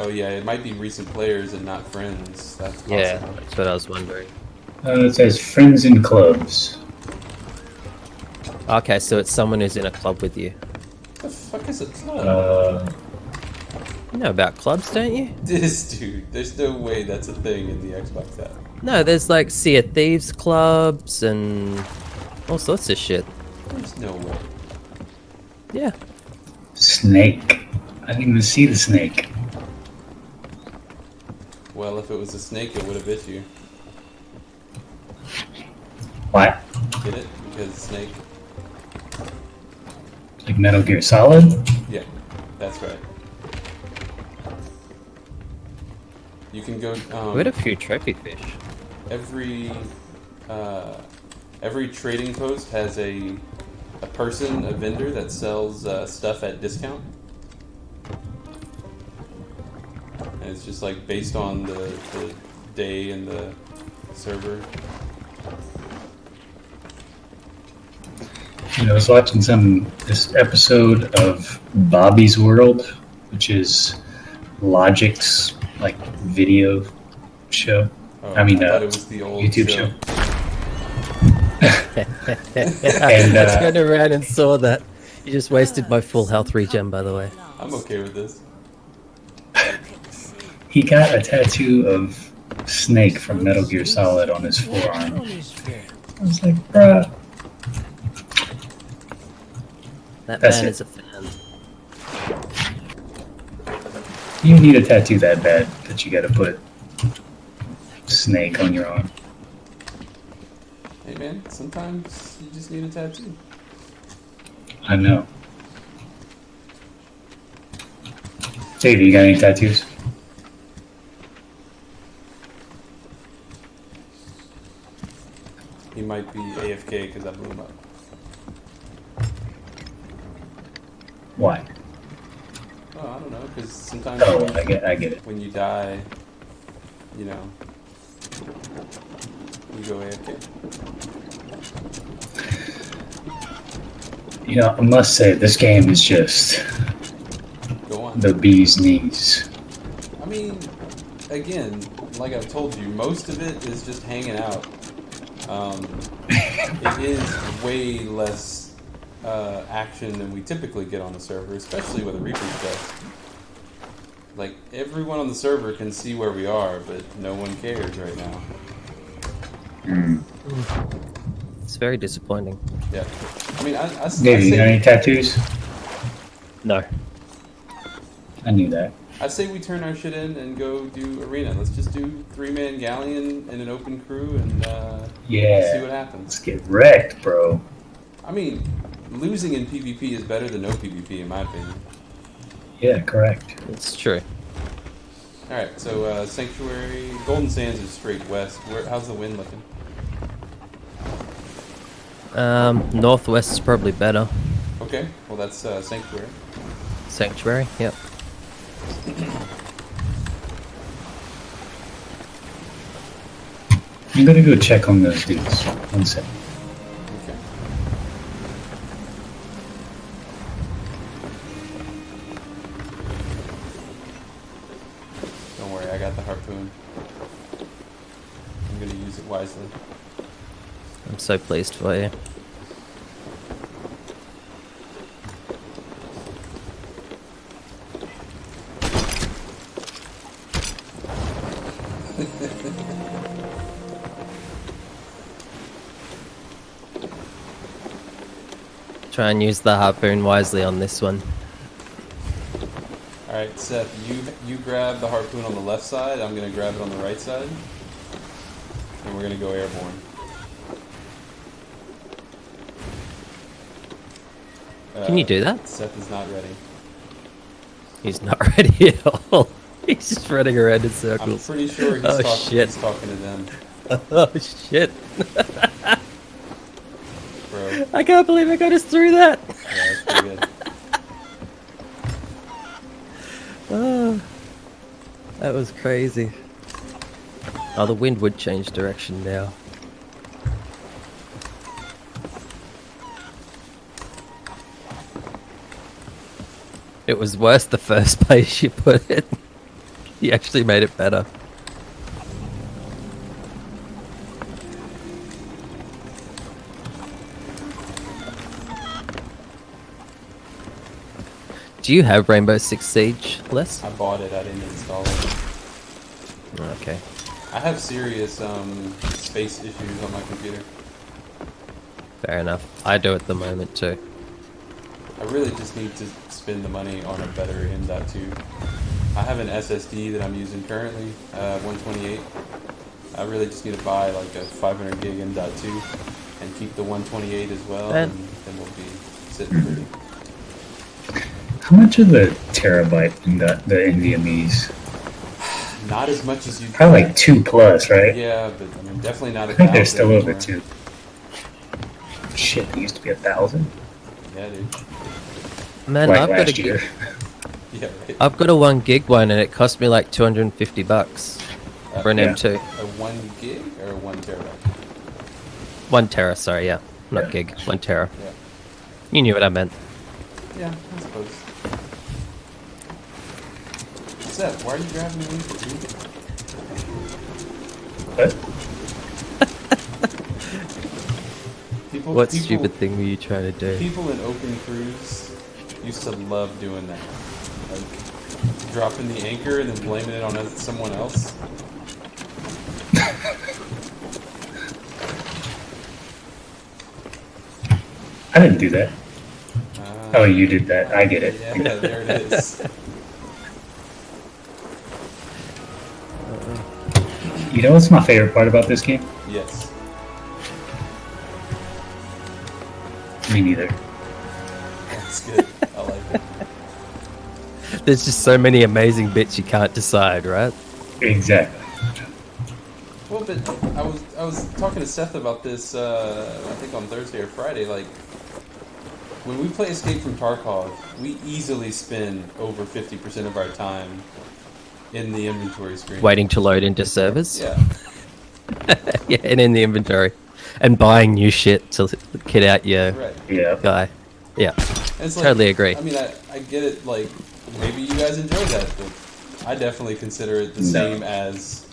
Oh yeah, it might be recent players and not friends. That's possible. Yeah, that's what I was wondering. It says friends and clubs. Okay, so it's someone who's in a club with you. What the fuck is a club? You know about clubs, don't you? This dude, there's no way that's a thing in the Xbox app. No, there's like Sea of Thieves clubs and all sorts of shit. There's no way. Yeah. Snake. I didn't even see the snake. Well, if it was a snake, it would have bit you. What? Get it? Because snake. Like Metal Gear Solid? Yeah, that's right. You can go. We had a few trophy fish. Every trading post has a person, a vendor that sells stuff at discount. And it's just like based on the day and the server. You know, I was watching this episode of Bobby's World, which is Logic's like video show. Oh, I mean, thought it was the old YouTube show. I And, turned around and saw that. You just wasted my full health regen, by the way. I'm okay with this. He got a tattoo of Snake from Metal Gear Solid on his forearm. I was like, bruh. That That's man it. is a fan. You need a tattoo that bad that you gotta put Snake on your arm. Hey man, sometimes you just need a tattoo. I know. Dave, you got any tattoos? He might be AFK because I blew him up. Why? Oh, I don't know, because sometimes Oh, I get it. when you die, you know, you go AFK. You know, I must say, this game is just Go on. the bee's knees. I mean, again, like I've told you, most of it is just hanging out. It is way less action than we typically get on the server, especially with a Reaper's Chest. Like, everyone on the server can see where we are, but no one cares right now. It's very disappointing. Yeah. I mean, I Dave, you got any say, tattoos? No. I knew that. I say we turn our shit in and go do arena. Let's just do 3-man galleon and an open crew and see Yeah. what happens. Let's get wrecked, bro. I mean, losing in PvP is better than no PvP, in my opinion. Yeah, correct. It's true. Alright, so Sanctuary, Golden Sands is straight west. How's the wind looking? Northwest is probably better. Okay, well that's Sanctuary. Sanctuary, yep. I'm gonna go check on those dudes. One second. Okay. Don't worry, I got the harpoon. I'm gonna use it wisely. I'm so pleased for you. Try and use the harpoon wisely on this one. All right, Seth, you grab the harpoon on the left side. I'm gonna grab it on the right side, and we're gonna go airborne. Can you do that? Seth is not ready. He's not ready at all. He's just running around in I'm circles. pretty sure he's, Oh, shit. he's talking to them, Oh shit. bro. I can't believe I got us through that. Yeah, that's pretty good. Oh, that was crazy. Oh, the wind would change direction now. It was worse the first place you put it. You actually made it better. Do you have Rainbow Six Siege, Les? I bought it. I didn't install it. Okay. I have serious space issues on my computer. Fair enough. I do at the moment too. I really just need to spend the money on a better M.2. I have an SSD that I'm using currently, 128. I really just need to buy like a 500 gig M.2 and keep the 128 as well, Ben. and then we'll be sitting pretty. How much are the terabyte in the NVMe's? Not as much as you. Probably like 2+, right? Yeah, but I mean, definitely not. I think they're still over anymore. 2. Shit, they used to be 1,000. Yeah, dude. Man, Like I've got a last year. gig. Yeah, right. I've got a 1 gig one and it cost me like $250 for an Yeah. M2. A 1 gig or 1 terabyte? 1 tera, sorry, yeah. Not Yeah. gig, 1 tera. Yeah. You knew what I meant. Yeah, I suppose. Seth, why are you grabbing the wings, dude? What? What stupid thing were you trying to do? People in open cruise used to love doing that. Like, dropping the anchor and then blaming it on someone else. I didn't do that. Oh, you did that. I get it. Yeah, there it is. You know what's my favorite part about this game? Yes. Me neither. That's good. I like it. There's just so many amazing bits you can't decide, right? Exactly. Well, but I was talking to Seth about this, I think on Thursday or Friday, like, when we play Escape from Tarkov, we easily spend over 50% of our time in the inventory screen. Waiting to load into servers. Yeah. Yeah, and in the inventory. And buying new shit to kit out your Right. Yeah. guy. Yeah, And it's like, totally agree. I mean, I get it, like, maybe you guys enjoy that, but I definitely consider it the No. same as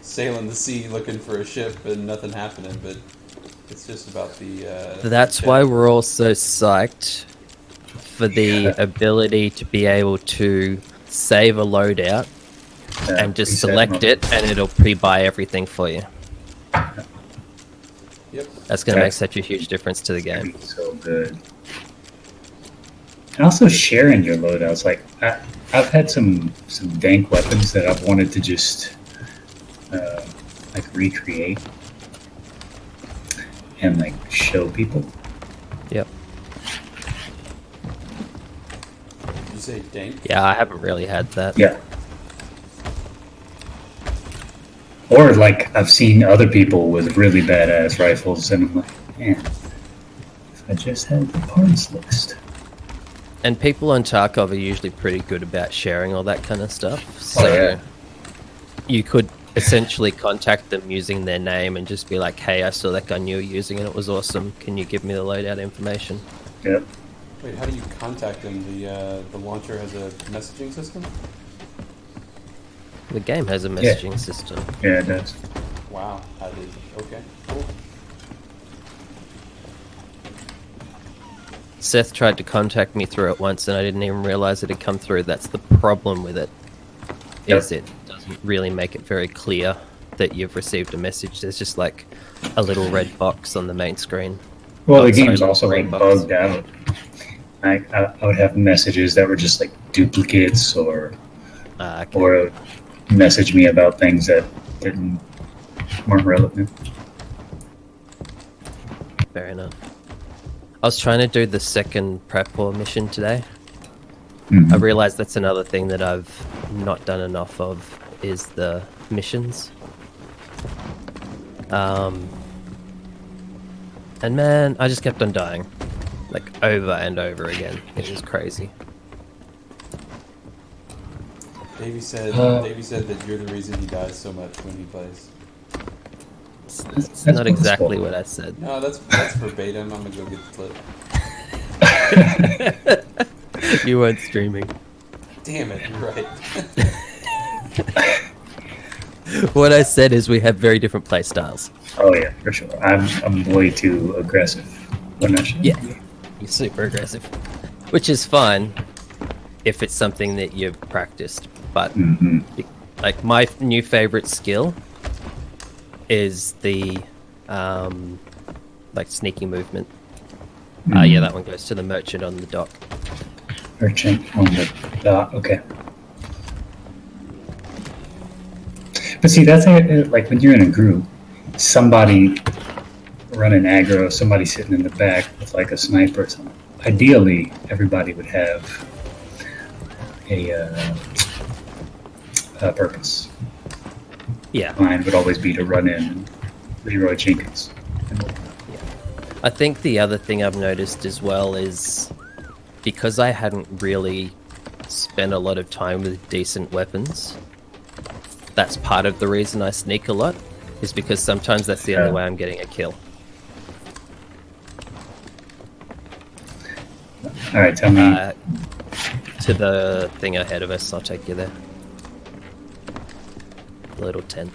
sailing the sea looking for a ship and nothing happening, but it's just about the, That's the why challenge. we're all so psyched for the Yeah. ability to be able to save a loadout and just Reset select mode. it and it'll pre-buy everything for you. Yep. That's going to make That's- such a huge difference to the game. So good. And also sharing your loadouts. Like I've had some dank weapons that I've wanted to just like recreate and like show people. Yep. You say dank? Yeah, I haven't really had that. Yeah. Or like I've seen other people with really badass rifles, and I'm like, man, if I just had the parts list. And people on Tarkov are usually pretty good about sharing all that kind of stuff. So yeah. you could essentially contact them using their name and just be like, hey, I saw that gun you were using and it was awesome. Can you give me the loadout information? Yep. Wait, how do you contact them? The launcher has a messaging system? The game has a messaging system. Yeah, it does. Wow, I did. Okay, cool. Seth tried to contact me through it once, and I didn't even realize it had come through. That's the problem with it. Is Yep. it doesn't really make it very clear that you've received a message. There's just like a little red box on the main screen. Well, Oh, the sorry, game's little also green like box. bugged out. I would have messages that were just like duplicates, or Okay. or it would message me about things that weren't relevant. Fair enough. I was trying to do the second prep war mission today. I realized that's another thing that I've not done enough of is the missions. And man, I just kept on dying. Like over and over again. It was crazy. Davey said that you're the reason he dies so much when he plays. It's That's not exactly possible. what I said. No, that's verbatim. I'm gonna go get the clip. You weren't streaming. Damn it, you're right. What I said is we have very different play styles. Oh yeah, for sure. I'm way too aggressive when I should. Yeah. You're super aggressive. Which is fine if it's something that you've practiced. But like my new favorite skill is the like sneaky movement. Yeah, that one goes to the merchant on the dock. Merchant on the dot. Okay. But see, that's like when you're in a group, somebody running aggro, somebody sitting in the back with like a sniper or something. Ideally, everybody would have a purpose. Yeah. Mine would always be to run in and Leroy Jenkins. I think the other thing I've noticed as well is because I hadn't really spent a lot of time with decent weapons, that's part of the reason I sneak a lot, is because sometimes that's the only way I'm getting a kill. All right, tell me. To the thing ahead of us, I'll take you there. The little tent.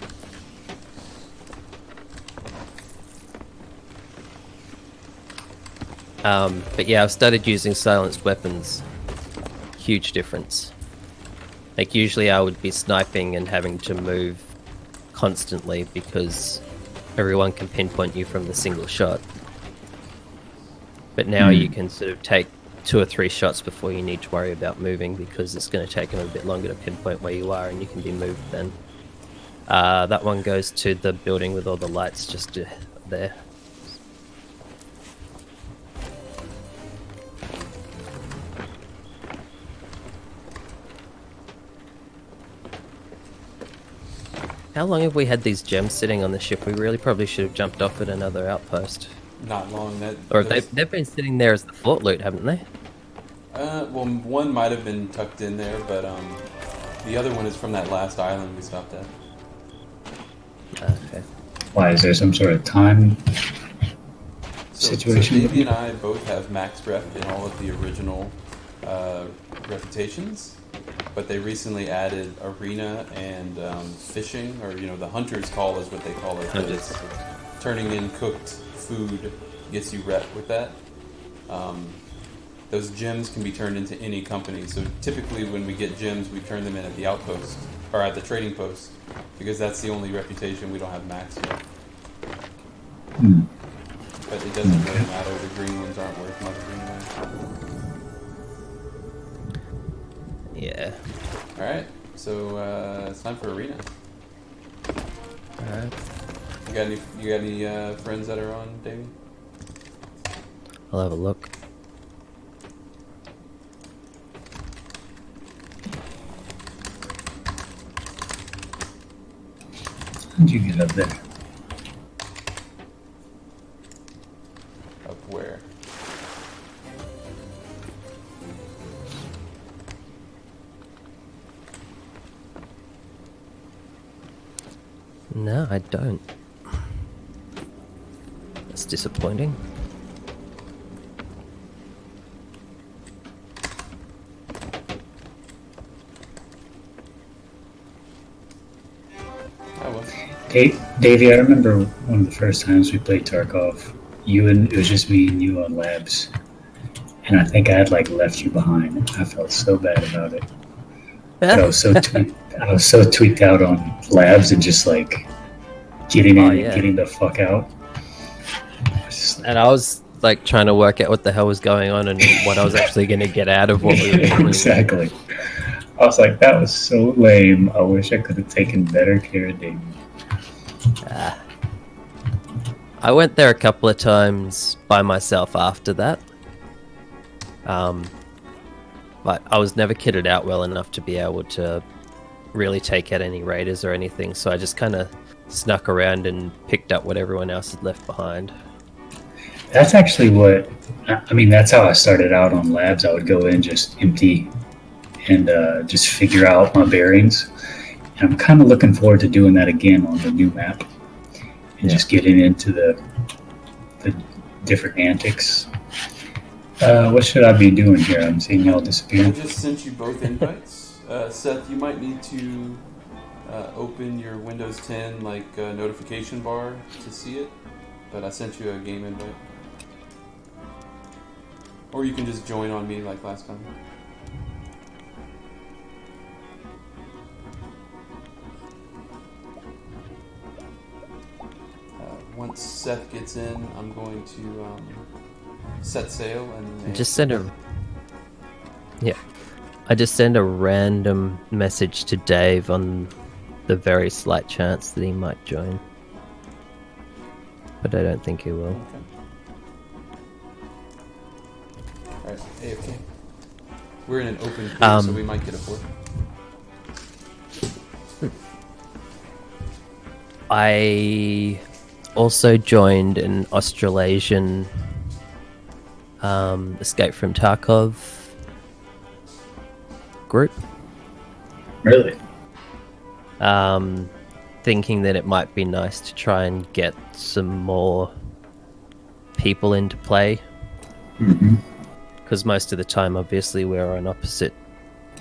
But yeah, I've started using silenced weapons. Huge difference. Like usually I would be sniping and having to move constantly because everyone can pinpoint you from the single shot. But now you can sort of take 2 or 3 shots before you need to worry about moving because it's going to take them a bit longer to pinpoint where you are and you can be moved then. That one goes to the building with all the lights just there. How long have we had these gems sitting on the ship? We really probably should have jumped off at another outpost. Not long. Or they've been sitting there as the fort loot, haven't they? Well, one might have been tucked in there, but the other one is from that last island we stopped at. Okay. Why is there some sort of time So situation? Davey and I both have max rep in all of the original reputations, but they recently added arena and fishing, or the hunter's call is what they call it. But it's turning in cooked food gets you rep with that. Those gems can be turned into any company. So typically when we get gems, we turn them in at the outpost or at the trading post because that's the only reputation we don't have max yet. But it doesn't really matter. The green ones aren't worth much anyway. Yeah. Alright, so it's time for arena. Alright. You got any friends that are on, Davey? I'll have a look. How'd you get up there? Up where? No, I don't. That's disappointing. Oh well. Davey, I remember one of the first times we played Tarkov. It was just me and you on labs, and I think I had like left you behind. I felt so bad about it. But I was so tweaked out on labs and just like getting in and getting the fuck out. And I was like trying to work out what the hell was going on and what I was actually going to get out of what we were doing. Exactly. I was like, that was so lame. I wish I could have taken better care of Damien. I went there a couple of times by myself after that. But I was never kitted out well enough to be able to really take out any raiders or anything, so I just kind of snuck around and picked up what everyone else had left behind. That's actually that's how I started out on labs. I would go in just empty and just figure out my bearings. And I'm kind of looking forward to doing that again on the new map and just getting into the different antics. What should I be doing here? I'm seeing y'all disappear. I just sent you both invites. Seth, you might need to open your Windows 10 notification bar to see it, but I sent you a game invite. Or you can just join on me like last time. Once Seth gets in, I'm going to set sail and just send a I just send a random message to Dave on the very slight chance that he might join, but I don't think he will. Okay. Alright, AFK. We're in an open field, so we might get a port. I also joined an Australasian Escape from Tarkov group. Really? Thinking that it might be nice to try and get some more people into play. Because most of the time, obviously, we're on opposite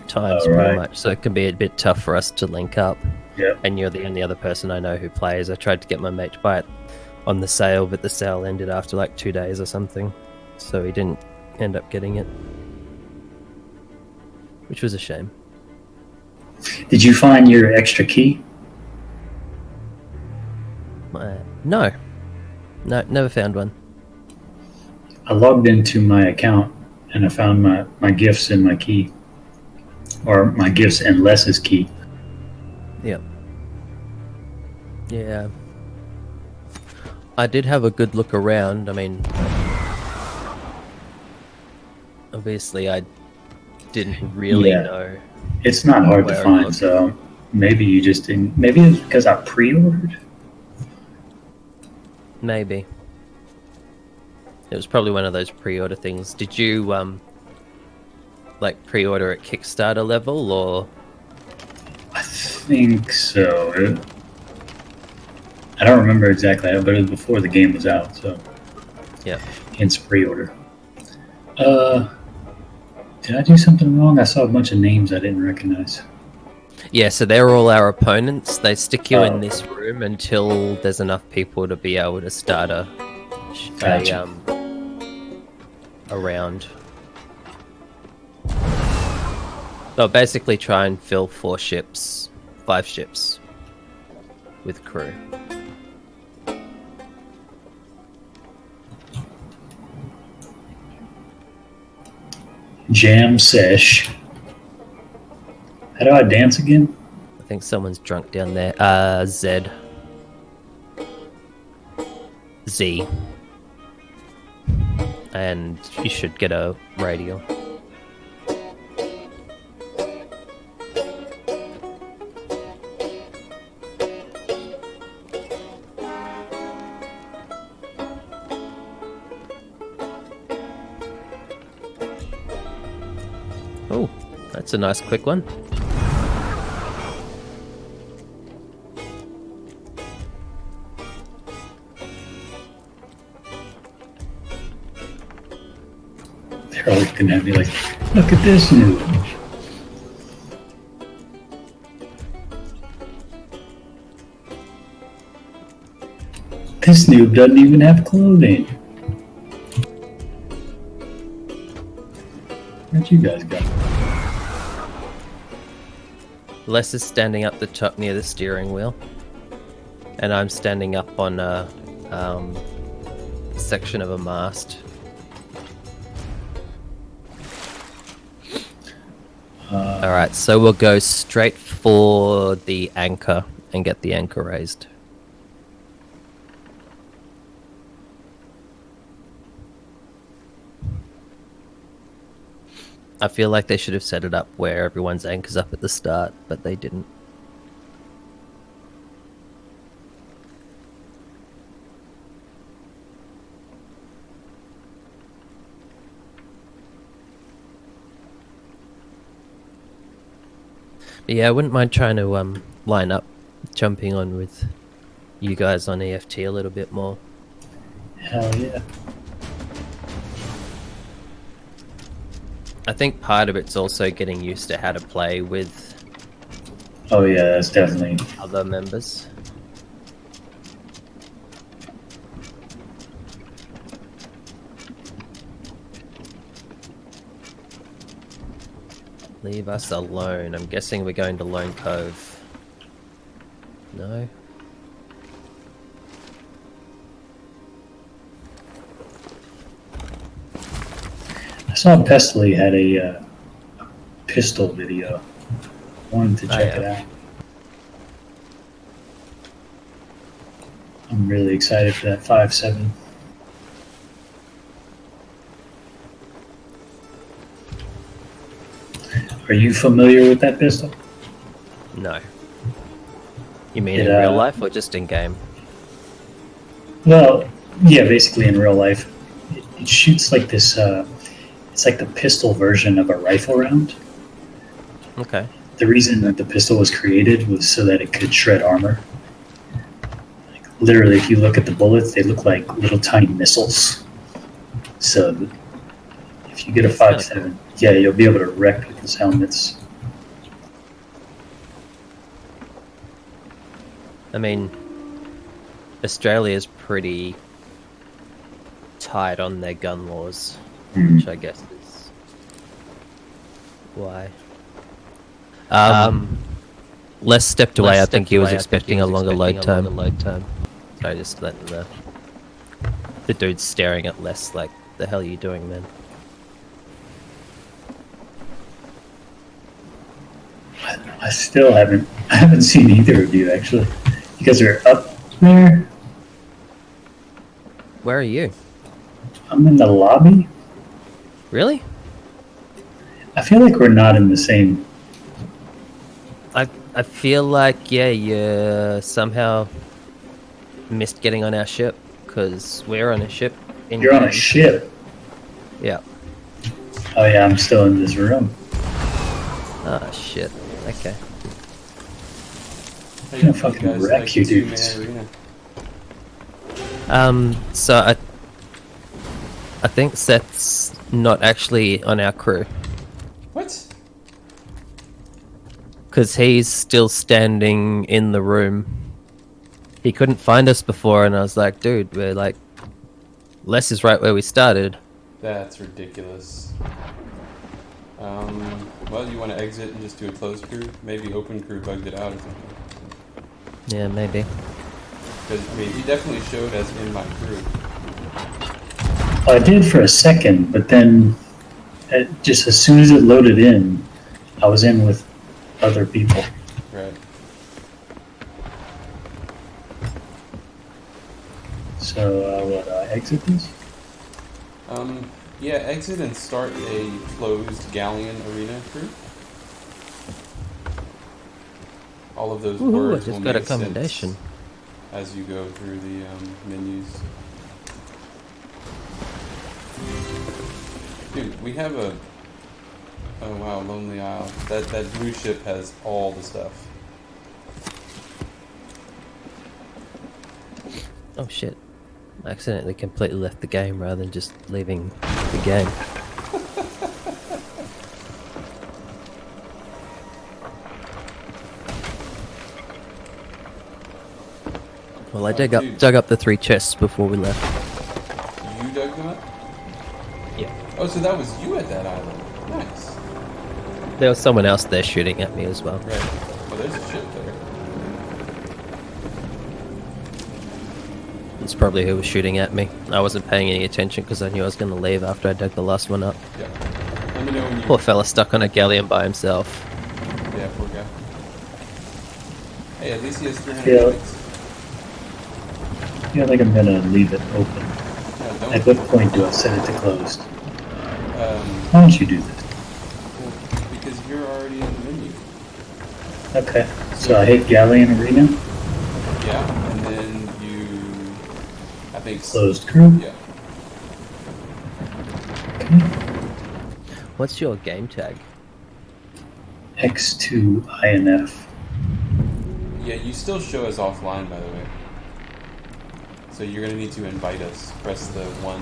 times pretty much, so it can be a bit tough for us to link up. Yep. And you're the only other person I know who plays. I tried to get my mate to buy it on the sale, but the sale ended after like 2 days or something, so he didn't end up getting it, which was a shame. Did you find your extra key? No, never found one. I logged into my account and I found my gifts and my key, or my gifts and Les's key. Yep. Yeah. I did have a good look around. I mean, obviously I didn't really know. It's not hard to where find, so maybe you just didn't. Maybe it's because I pre-ordered. Maybe. It was probably one of those pre-order things. Did you pre-order at Kickstarter level, or? I think so. I don't remember exactly, but it was before the game was out, so Yeah. hence pre-order. Did I do something wrong? I saw a bunch of names I didn't recognize. Yeah, so they're all our opponents. They stick you in this room until there's enough people to be able to start a round. They'll basically try and fill 5 ships with crew. Jam sesh. How do I dance again? I think someone's drunk down there. Z. And you should get a radio. Oh, that's a nice quick one. They're all looking at me like, look at this noob. This noob doesn't even have clothing. Where'd you guys go? Les is standing up the top near the steering wheel, and I'm standing up on a section of a mast. Alright, so we'll go straight for the anchor and get the anchor raised. I feel like they should have set it up where everyone's anchor's up at the start, but they didn't. But yeah, I wouldn't mind trying to line up, jumping on with you guys on EFT a little bit more. Hell yeah. I think part of it's also getting used to how to play with Oh yeah, that's definitely. other members. Leave us alone. I'm guessing we're going to Lone Cove. No? I saw Pestily had a pistol video. Wanted to check it out. I'm really excited for that 5.7. Are you familiar with that pistol? No. You mean It, in real life or just in game? Well, yeah, basically in real life. It shoots like this, it's like the pistol version of a rifle round. Okay. The reason that the pistol was created was so that it could shred armor. Like, literally, if you look at the bullets, they look like little tiny missiles. So if you get a 5.7, yeah, you'll be able to wreck people's helmets. I mean, Australia's pretty tight on their gun laws, which I guess is why. Les stepped away. I think he was expecting a longer load time. Sorry, just letting the dude's staring at Les like, the hell are you doing, man? I still haven't seen either of you actually. You guys are up there. Where are you? I'm in the lobby. Really? I feel like we're not in the same. I feel like, yeah, you somehow missed getting on our ship, because we're on a ship. You're on a ship. Yeah. Oh yeah, I'm still in this room. Ah, shit. Okay. How I'm gonna you fucking guys wreck like you, the dudes. two-man arena? So I think Seth's not actually on our crew, What? because he's still standing in the room. He couldn't find us before, and I was like, dude, we're like, Les is right where we started. That's ridiculous. Well, you want to exit and just do a closed crew? Maybe open crew bugged it out or something. Yeah, maybe. Because, I mean, he definitely showed as in my crew. I did for a second, but then just as soon as it loaded in, I was in with other people. Right. So what? Exit this? Yeah, exit and start a closed galleon arena crew. All of those Woohoo, I words just will got a make commendation. sense as you go through the menus. Dude, we have a... Oh wow, Lonely Isle. That blue ship has all the stuff. Oh shit. I accidentally completely left the game rather than just leaving the game. Well, I dug up the 3 chests before we left. You dug them up? Yeah. Oh, so that was you at that island. Nice. There was someone else there shooting at me as well. Right. Well, there's a ship there. It's probably who was shooting at me. I wasn't paying any attention because I knew I was going to leave after I dug the last one up. Yeah. Let me know when you. Poor fella stuck on a galleon by himself. Yeah, poor guy. Hey, at least he has 300 Yeah. points. I feel like I'm gonna leave it open. Yeah, don't. At what point do I set it to closed? Well, Why don't you do this? because you're already in the menu. Okay. So I hit Galleon Arena, Yeah, and then you. I think. closed crew. Yeah. Okay. What's your game tag? X2 INF. Yeah, you still show us offline, by the way. So you're gonna need to invite us. Press the 1.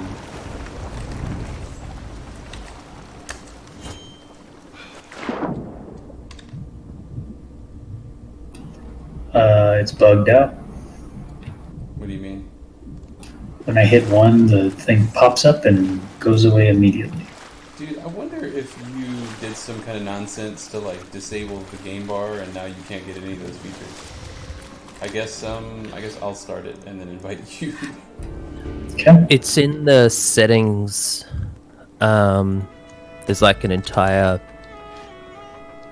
It's bugged out. What do you mean? When I hit 1, the thing pops up and goes away immediately. Dude, I wonder if you did some kind of nonsense to like disable the game bar and now you can't get any of those features. I guess I'll start it and then invite you. Okay. It's in the settings. There's like an entire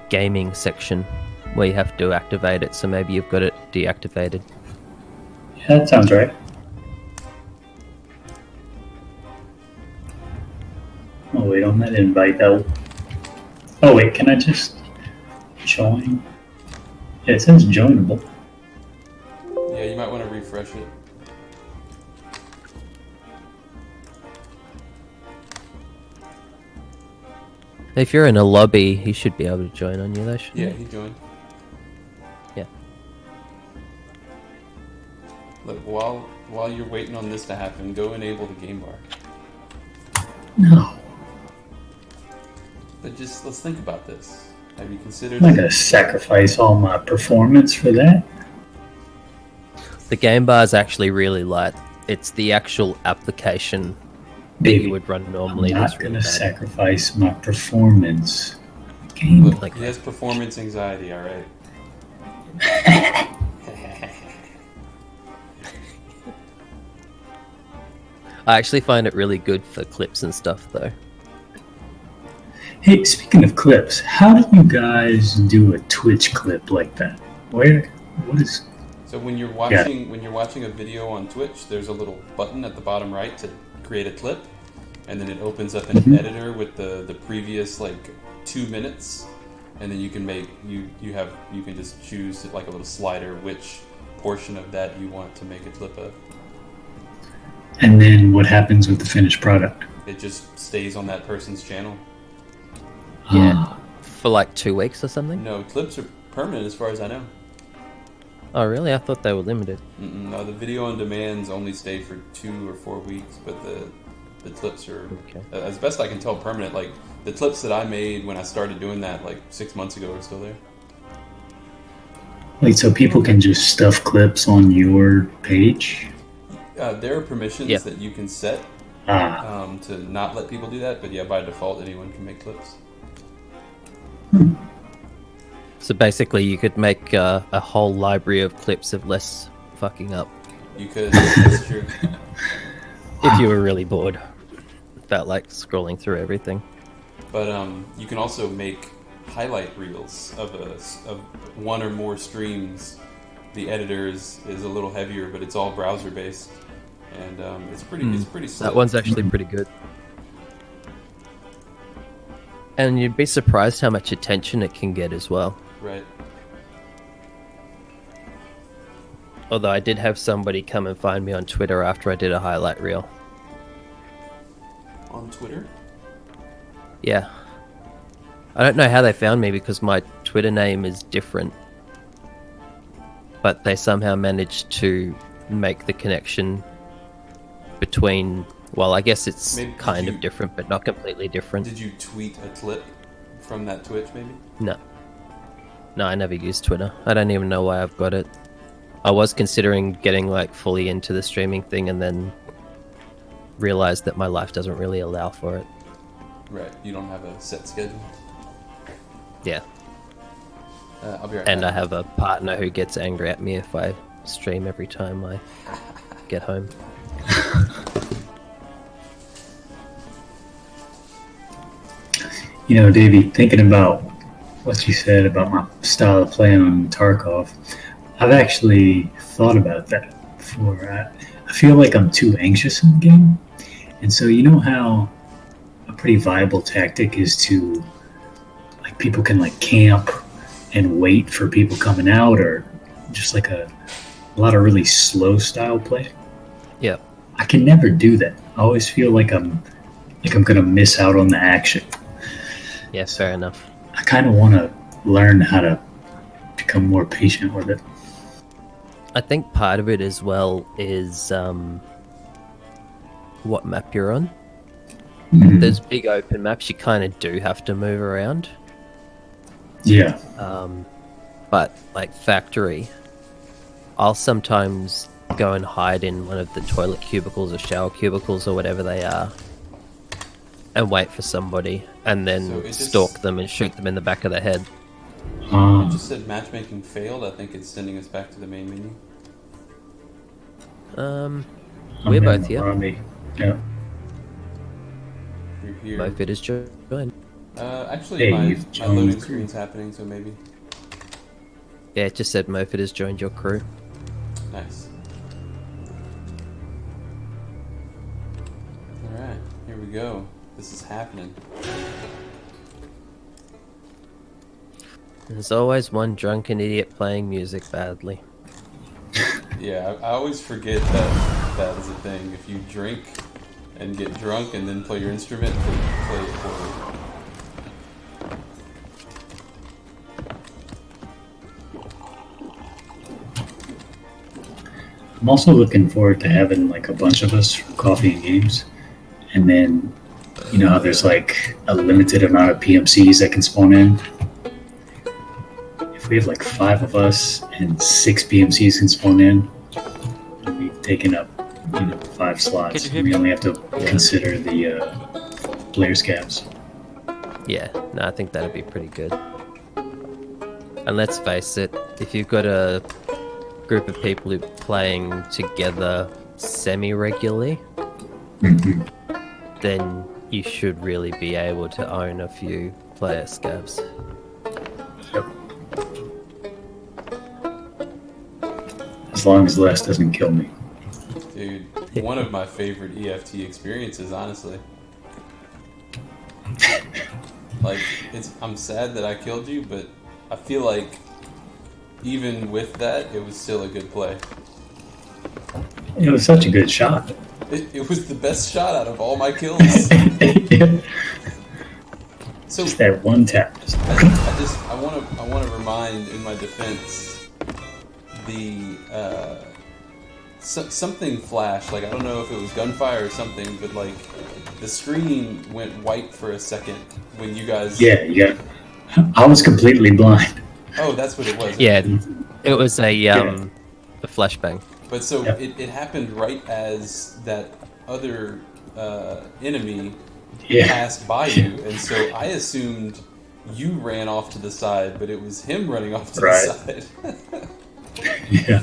gaming section where you have to activate it, so maybe you've got it deactivated. Yeah, that sounds right. Oh, wait on that invite though. Oh, wait, can I just join? Yeah, it says joinable. Yeah, you might want to refresh it. If you're in a lobby, he should be able to join on you though, shouldn't Yeah, he? he joined. Yeah. Look, while you're waiting on this to happen, go enable the game bar. No. But just let's think about this. Have you considered? I'm not gonna sacrifice all my performance for that. The game bar is actually really light. It's the actual application that Baby, you would run I'm normally. not That's really gonna bad. sacrifice my performance. Game. Look, Like- he has performance anxiety. All right. I actually find it really good for clips and stuff though. Hey, speaking of clips, how do you guys do a Twitch clip like that? What is? So when you're watching a video on Twitch, there's a little button at the bottom right to create a clip, and then it opens up an editor with the previous like 2 minutes, and then you can make you can just choose like a little slider which portion of that you want to make a clip of. And then what happens with the finished product? It just stays on that person's channel. Yeah. Ah, For like 2 weeks or something? No, clips are permanent as far as I know. Oh really? I thought they were limited. No, the video on demands only stay for 2 or 4 weeks, but the clips are, Okay. as best I can tell, permanent. Like the clips that I made when I started doing that like 6 months ago are still there. wait, so people can just stuff clips on your page? There are permissions Yeah. that you can set Ah, to not let people do that, but yeah, by default, anyone can make clips. So basically you could make a whole library of clips of less fucking up You could, that's true. if you were really bored. Felt like scrolling through everything. But you can also make highlight reels of one or more streams. The editor is a little heavier, but it's all browser based, and it's pretty slick. That one's actually pretty good. And you'd be surprised how much attention it can get as well. Right. Although I did have somebody come and find me on Twitter after I did a highlight reel. On Twitter. Yeah. I don't know how they found me because my Twitter name is different. But they somehow managed to make the connection between, well, I guess it's Maybe- did kind you- of different, but not completely different. Did you tweet a clip from that Twitch, maybe? No. No, I never use Twitter. I don't even know why I've got it. I was considering getting like fully into the streaming thing and then realized that my life doesn't really allow for it. Right. You don't have a set schedule. Yeah. I'll be right And I back. have a partner who gets angry at me if I stream every time I get home. You know, Davey, thinking about what you said about my style of play on Tarkov, I've actually thought about that before. I feel like I'm too anxious in the game. And so, you know how a pretty viable tactic is to, like, people can, like, camp and wait for people coming out, or just like a lot of really slow style play? Yeah. I can never do that. I always feel like I'm gonna miss out on the action. Yeah, fair enough. I kind of want to learn how to become more patient with it. I think part of it as well is what map you're on. Mhm. Those big open maps, you kind of do have to move around. Yeah. But like factory, I'll sometimes go and hide in one of the toilet cubicles or shower cubicles or whatever they are, and wait for somebody, and then So it just- stalk them and shoot them in the back of the head. It just said matchmaking failed. I think it's sending us back to the main menu. We're I'm both in here. Robbie. Yeah. You're here. Both it is joined. Actually, Hey, my you've joined loading the crew. screen's happening, so maybe. Yeah, it just said Mofit has joined your crew. Nice. Alright, here we go. This is happening. There's always one drunken idiot playing music badly. Yeah, I always forget that that is a thing. If you drink and get drunk and then play your instrument, then play it poorly. I'm also looking forward to having like a bunch of us from Coffee and Games, and then you know how there's like a limited amount of PMCs that can spawn in. If we have like 5 of us and 6 PMCs can spawn in, we've taken up 5 slots. Can you hear We me? only have to consider the player scabs. Yeah, no, I think that'd be pretty good. And let's face it, if you've got a group of people who are playing together semi-regularly, Mhm. then you should really be able to own a few player scabs. Yep. As long as Les doesn't kill me. Dude, one of my favorite EFT experiences, honestly. Like, I'm sad that I killed you, but I feel like even with that, it was still a good play. It was such a good shot. It was the best shot out of all my kills. So Just that one tap. I want to remind, in my defense, the something flashed. Like, I don't know if it was gunfire or something, but like the screen went white for a second when you guys. Yeah. I was completely blind. Oh, that's what it was. Yeah, it was a flashbang. But so Yep. it happened right as that other enemy Yeah. passed by you, and so I assumed you ran off to the side, but it was him running off to Right. the side. Yeah.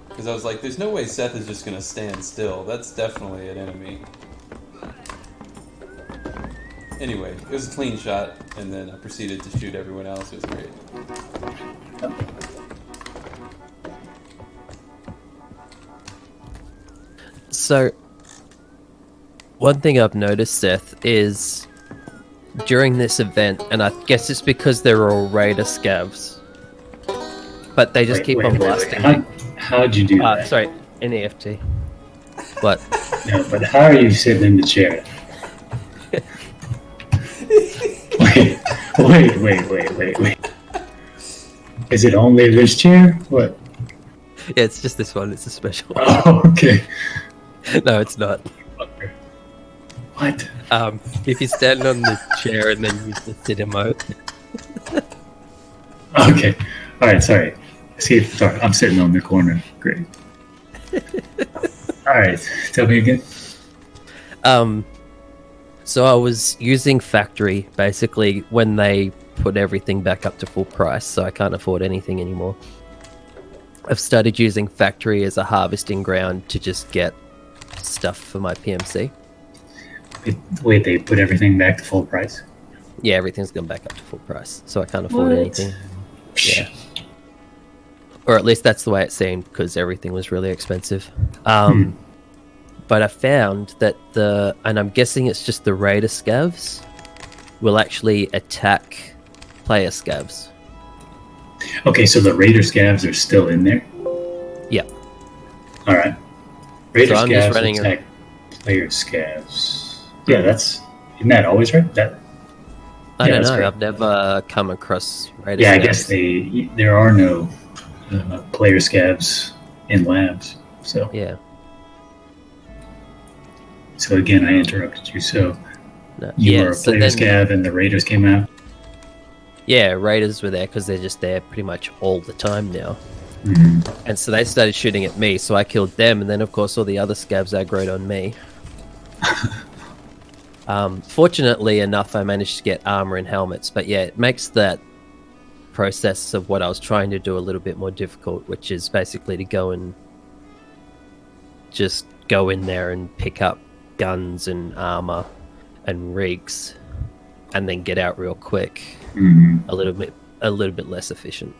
Because I was like, there's no way Seth is just going to stand still. That's definitely an enemy. Anyway, it was a clean shot, and then I proceeded to shoot everyone else. It was great. So, one thing I've noticed, Seth, is during this event, and I guess it's because they're all Raider scavs, but they just keep on blasting. How'd you do that? Sorry, an EFT. What? No, but how are you sitting in the chair? Wait. Is it only this chair? What? Yeah, it's just this one. It's a special. Oh, okay. No, it's not. What? If you stand on the chair and then use the sit emote. Okay. All right. Sorry. Sorry. I'm sitting on the corner. Great. All right. Tell me again. So I was using factory basically when they put everything back up to full price, so I can't afford anything anymore. I've started using factory as a harvesting ground to just get stuff for my PMC. Wait, they put everything back to full price? Yeah, everything's gone back up to full price, so I can't afford anything. Yeah. Or at least that's the way it seemed, because everything was really expensive. But I found that and I'm guessing it's just the raider scavs, will actually attack player scavs. Okay, so the raider scavs are still in there? Yeah. Alright. Raider So I'm just scavs running attack player scavs. Yeah, isn't that always right? I don't that's know. right. I've never come across raider Yeah, I scavs. guess there are no player scavs in labs. So Yeah. so again, I interrupted you. So No. you yeah, were a so player then- scav and the raiders came out? Yeah, raiders were there because they're just there pretty much all the time now. Mhm. And so they started shooting at me, so I killed them, and then of course all the other scavs aggroed on me. Fortunately enough, I managed to get armor and helmets, but yeah, it makes that process of what I was trying to do a little bit more difficult, which is basically to go and just go in there and pick up guns and armor and rigs, and then get out real quick. Mhm. A little bit less efficient.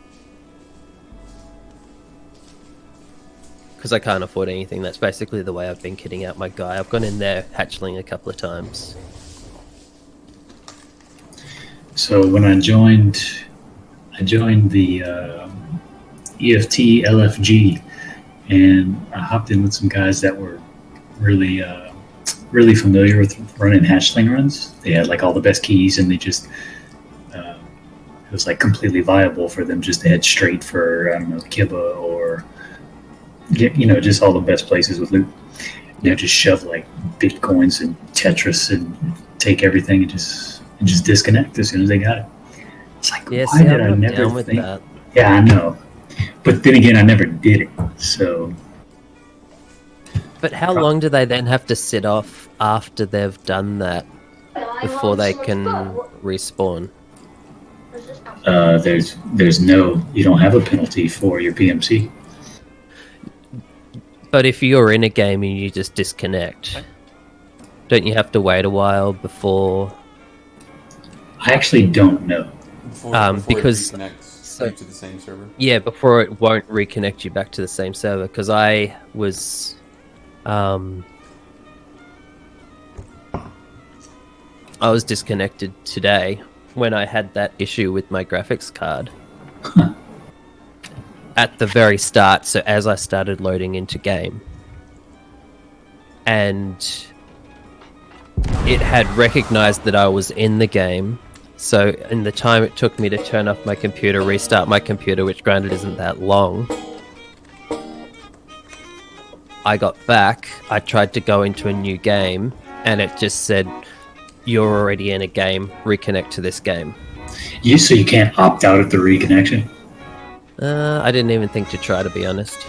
Because I can't afford anything. That's basically the way I've been kitting out my guy. I've gone in there hatchling a couple of times. So when I joined the EFT LFG, and I hopped in with some guys that were really familiar with running hatchling runs. They had like all the best keys, and they just it was like completely viable for them just to head straight for, I don't know, Kiba or get, just all the best places with loot. Just shove like bitcoins and Tetris and take everything and just disconnect as soon as they got it. It's like, Yeah, why see, did I I'm not never down with think? that. Yeah, I know, but then again, I never did it. So But how long do they then have to sit off after they've done that before they can respawn? you don't have a penalty for your PMC. But if you're in a game and you just disconnect, don't you have to wait a while before? I actually don't know. Before because- it reconnects so- you to the same server. Yeah, before it won't reconnect you back to the same server. Because I was, disconnected today when I had that issue with my graphics card. At the very start, so as I started loading into game. And it had recognized that I was in the game. So in the time it took me to turn off my computer, restart my computer, which granted isn't that long, I got back, I tried to go into a new game, and it just said, you're already in a game, reconnect to this game. So you can't opt out of the reconnection? I didn't even think to try, to be honest.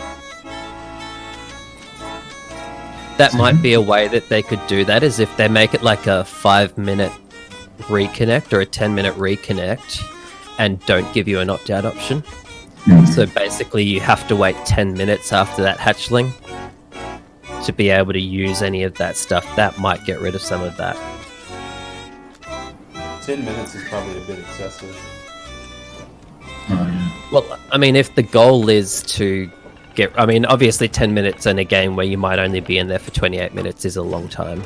That might be a way that they could do that, is if they make it like a 5-minute reconnect or a 10-minute reconnect and don't give you an opt-out option. So basically you have to wait 10 minutes after that hatchling to be able to use any of that stuff. That might get rid of some of that. 10 minutes is probably a bit excessive. Well, I mean, if the goal is to get... I mean, obviously 10 minutes in a game where you might only be in there for 28 minutes is a long time.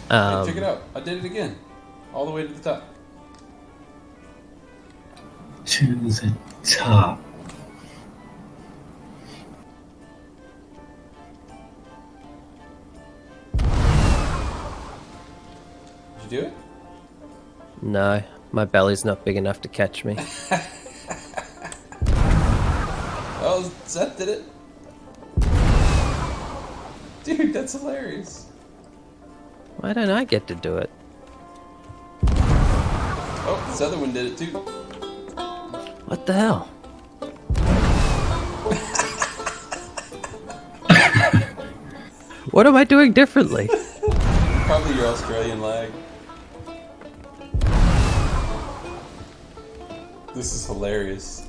Hey, check it out. I did it again. All the way to the top. To the top. Did you do it? No, my belly's not big enough to catch me. Oh, Seth did it. Dude, that's hilarious. Why don't I get to do it? Oh, this other one did it too. What the hell? What am I doing differently? Probably your Australian lag. This is hilarious.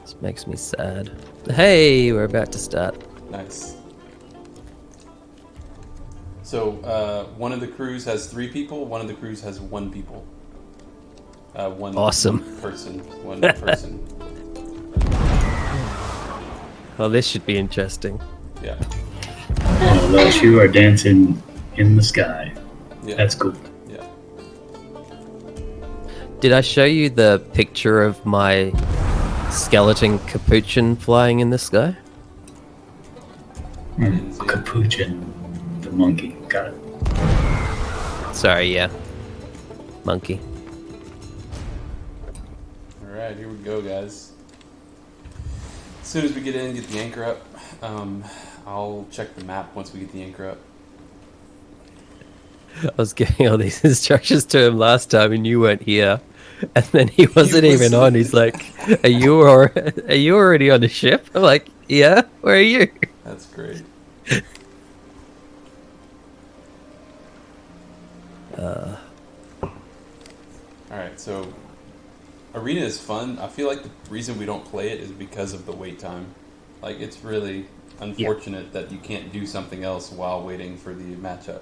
This makes me sad. Hey, we're about to start. Nice. So, one of the crews has 3 people, one of the crews has 1 people. One Awesome. One person. Well, this should be interesting. Yeah. Oh, those you are dancing in the sky. Yeah. That's cool. Yeah. Did I show you the picture of my skeleton capuchin flying in the sky? didn't see it. Capuchin, the monkey. Got it. Sorry, yeah. Monkey. Alright, here we go, guys. As soon as we get in, get the anchor up, I'll check the map once we get the anchor up. I was giving all these instructions to him last time and you weren't here. And then he wasn't even on. He's like, are you already on the ship? I'm like, yeah, where are you? That's great. Alright, so Arena is fun. I feel like the reason we don't play it is because of the wait time. Like, it's really unfortunate that you can't do something else while waiting for the matchup.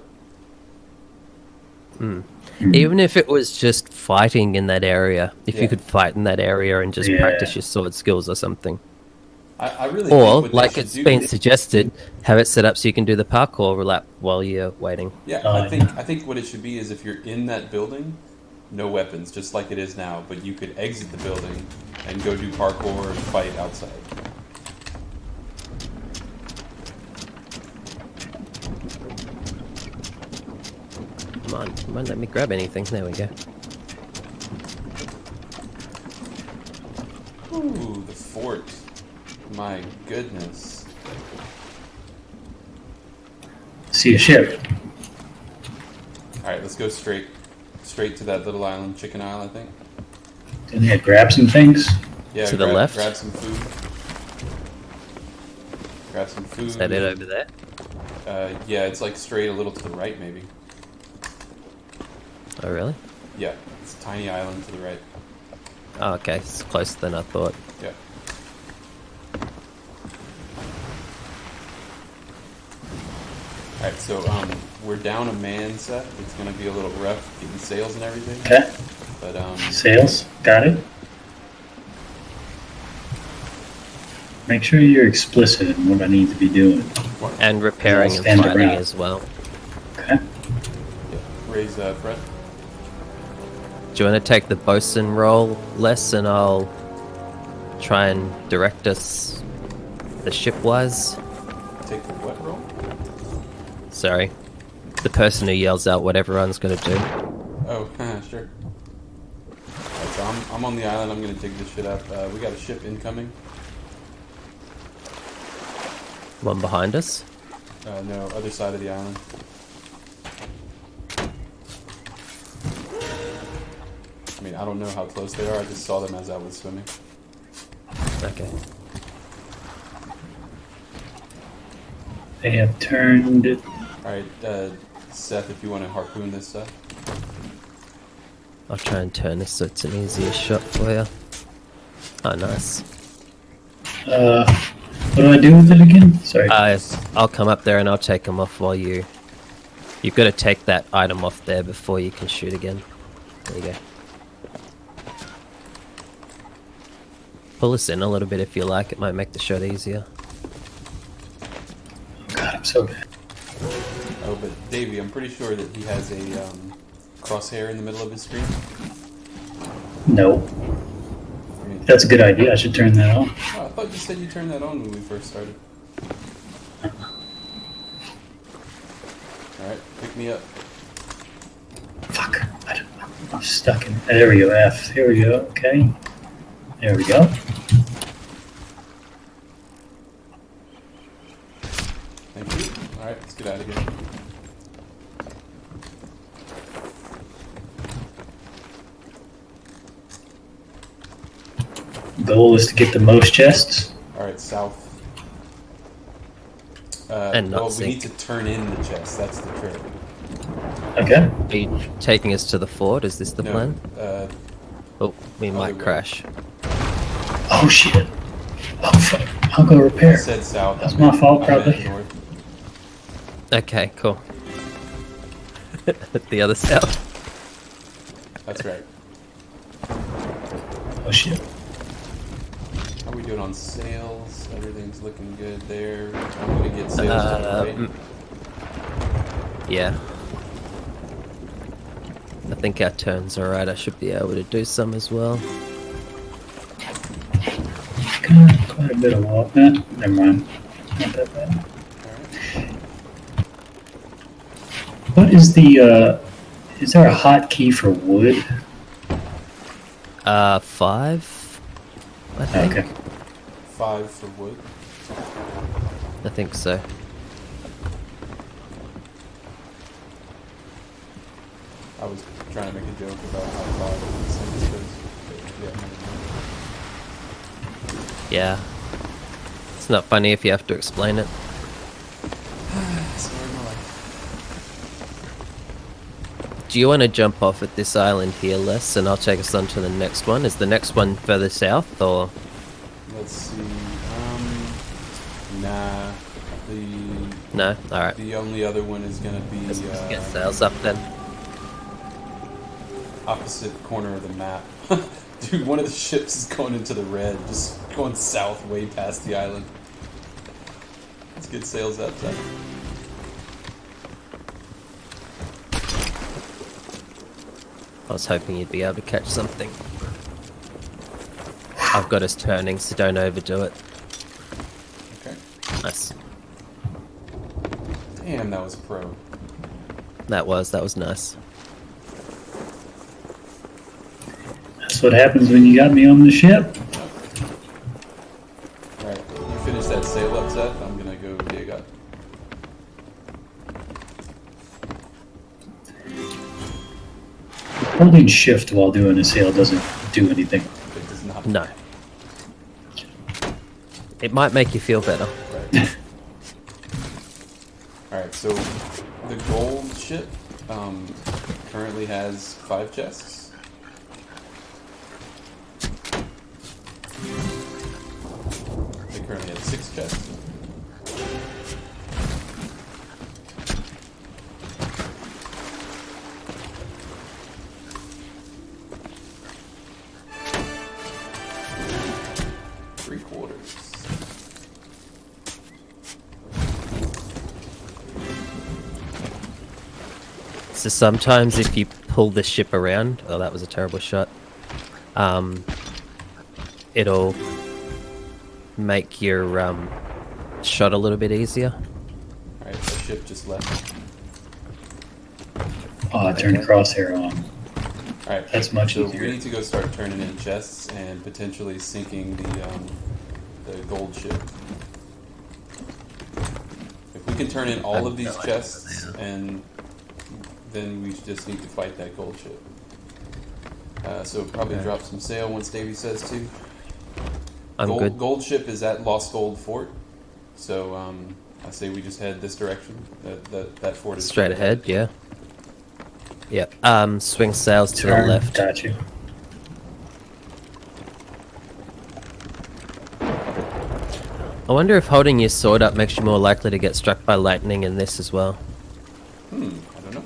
Even if it was just fighting in that area, if Yeah. you could fight in that area and just Yeah. practice your sword skills or something. I really Or, think what they like should it's do- been suggested, have it set up so you can do the parkour lap while you're waiting. Yeah, Oh, I think what it should be is if you're in that building, no weapons, just like it is now, but you could exit the building and go do parkour and fight outside. Come on, let me grab anything. There we go. Ooh, the fort. My goodness. See a ship. Alright, let's go straight to that little island, Chicken Isle, I think. Didn't they grab some things? Yeah, To the left? Grab some food. Grab some food. Is that it over there? Yeah, it's like straight a little to the right, maybe. Oh, really? Yeah, it's a tiny island to the right. Oh, okay. It's closer than I thought. Yeah. Alright, so we're down a man set. It's gonna be a little rough getting sails and everything. Okay. But Sails. Got it. Make sure you're explicit in what I need to be doing. And repairing I'll and stand fighting around. as well. Okay. yeah, raise Fred. Do you want to take the bosun role, Les, and I'll try and direct us the ship-wise? Take the what roll? Sorry. The person who yells out what everyone's going to do. Oh, sure. Alright, so I'm on the island. I'm gonna dig this shit up. We got a ship incoming. One behind us. No, other side of the island. I mean, I don't know how close they are. I just saw them as I was swimming. Okay. They have turned. Alright, Seth, if you want to harpoon this stuff. I'll try and turn this so it's an easier shot for you. Oh, nice. What do I do with it again? Sorry. I'll come up there and I'll take them off while you... You've got to take that item off there before you can shoot again. There you go. Pull us in a little bit if you like. It might make the shot easier. God, I'm so bad. Oh, but Davey, I'm pretty sure that he has a crosshair in the middle of his screen. No. I mean, That's a good idea. I should turn that on. oh, I thought you said you turned that on when we first started. Alright, pick me up. Fuck. I'm stuck in. There we go. F. Here we go. Okay. There we go. Thank you. Alright, let's get out of here. Goal is to get the most chests. Alright, south. And not well, we sink. need to turn in the chest. That's the trick. Okay. Are you taking us to the fort? Is this the No, plan? Oh, we might way. crash. Oh shit. Oh fuck. I'll go I repair. said south. That's I my meant- fault, I meant probably. north. Okay, cool. The other south. That's right. Oh shit. How are we doing on sales? Everything's looking good there. I'm gonna get sales to the right. Yeah. I think our turn's alright. I should be able to do some as well. God, quite a bit of walk. Never mind. Not that bad. Alright. What is the, is there a hotkey for wood? 5? I think. Okay. 5 for wood. I think so. I was trying to make a joke about how 5 was the same as yeah, never mind. Yeah. It's not funny if you have to explain it. Story of my life. Do you want to jump off at this island here, Les, and I'll take us on to the next one? Is the next one further south, or...? Let's see. Nah. No? Alright. The only other one is gonna be Let's get sails up then. opposite corner of the map. Dude, one of the ships is going into the red, just going south way past the island. Let's get sails up then. I was hoping you'd be able to catch something. I've got us turning, so don't overdo it. Okay. Nice. Damn, that was pro. That was nice. That's what happens when you got me on the ship. Alright, you finish that sail up, Seth. I'm gonna go dig up. Holding shift while doing a sail doesn't do anything. It does not. No. It might make you feel better. Right. Alright, so the gold ship currently has 5 chests. They currently have 6 chests. Three quarters. So sometimes if you pull the ship around, oh, that was a terrible shot. It'll make your shot a little bit easier. Alright, the ship just left. Oh, I turned crosshair on. Alright, That's much so easier. we need to go start turning in chests and potentially sinking the gold ship. If we can turn in all of these chests, and then we just need to fight that gold ship. So probably Okay. drop some sail once Davey says to. I'm good. Gold ship is at Lost Gold Fort, so I say we just head this direction. That fort is Straight ahead, yeah. Yep. Swing sails to the Turn, left. got you. I wonder if holding your sword up makes you more likely to get struck by lightning in this as well. I don't know.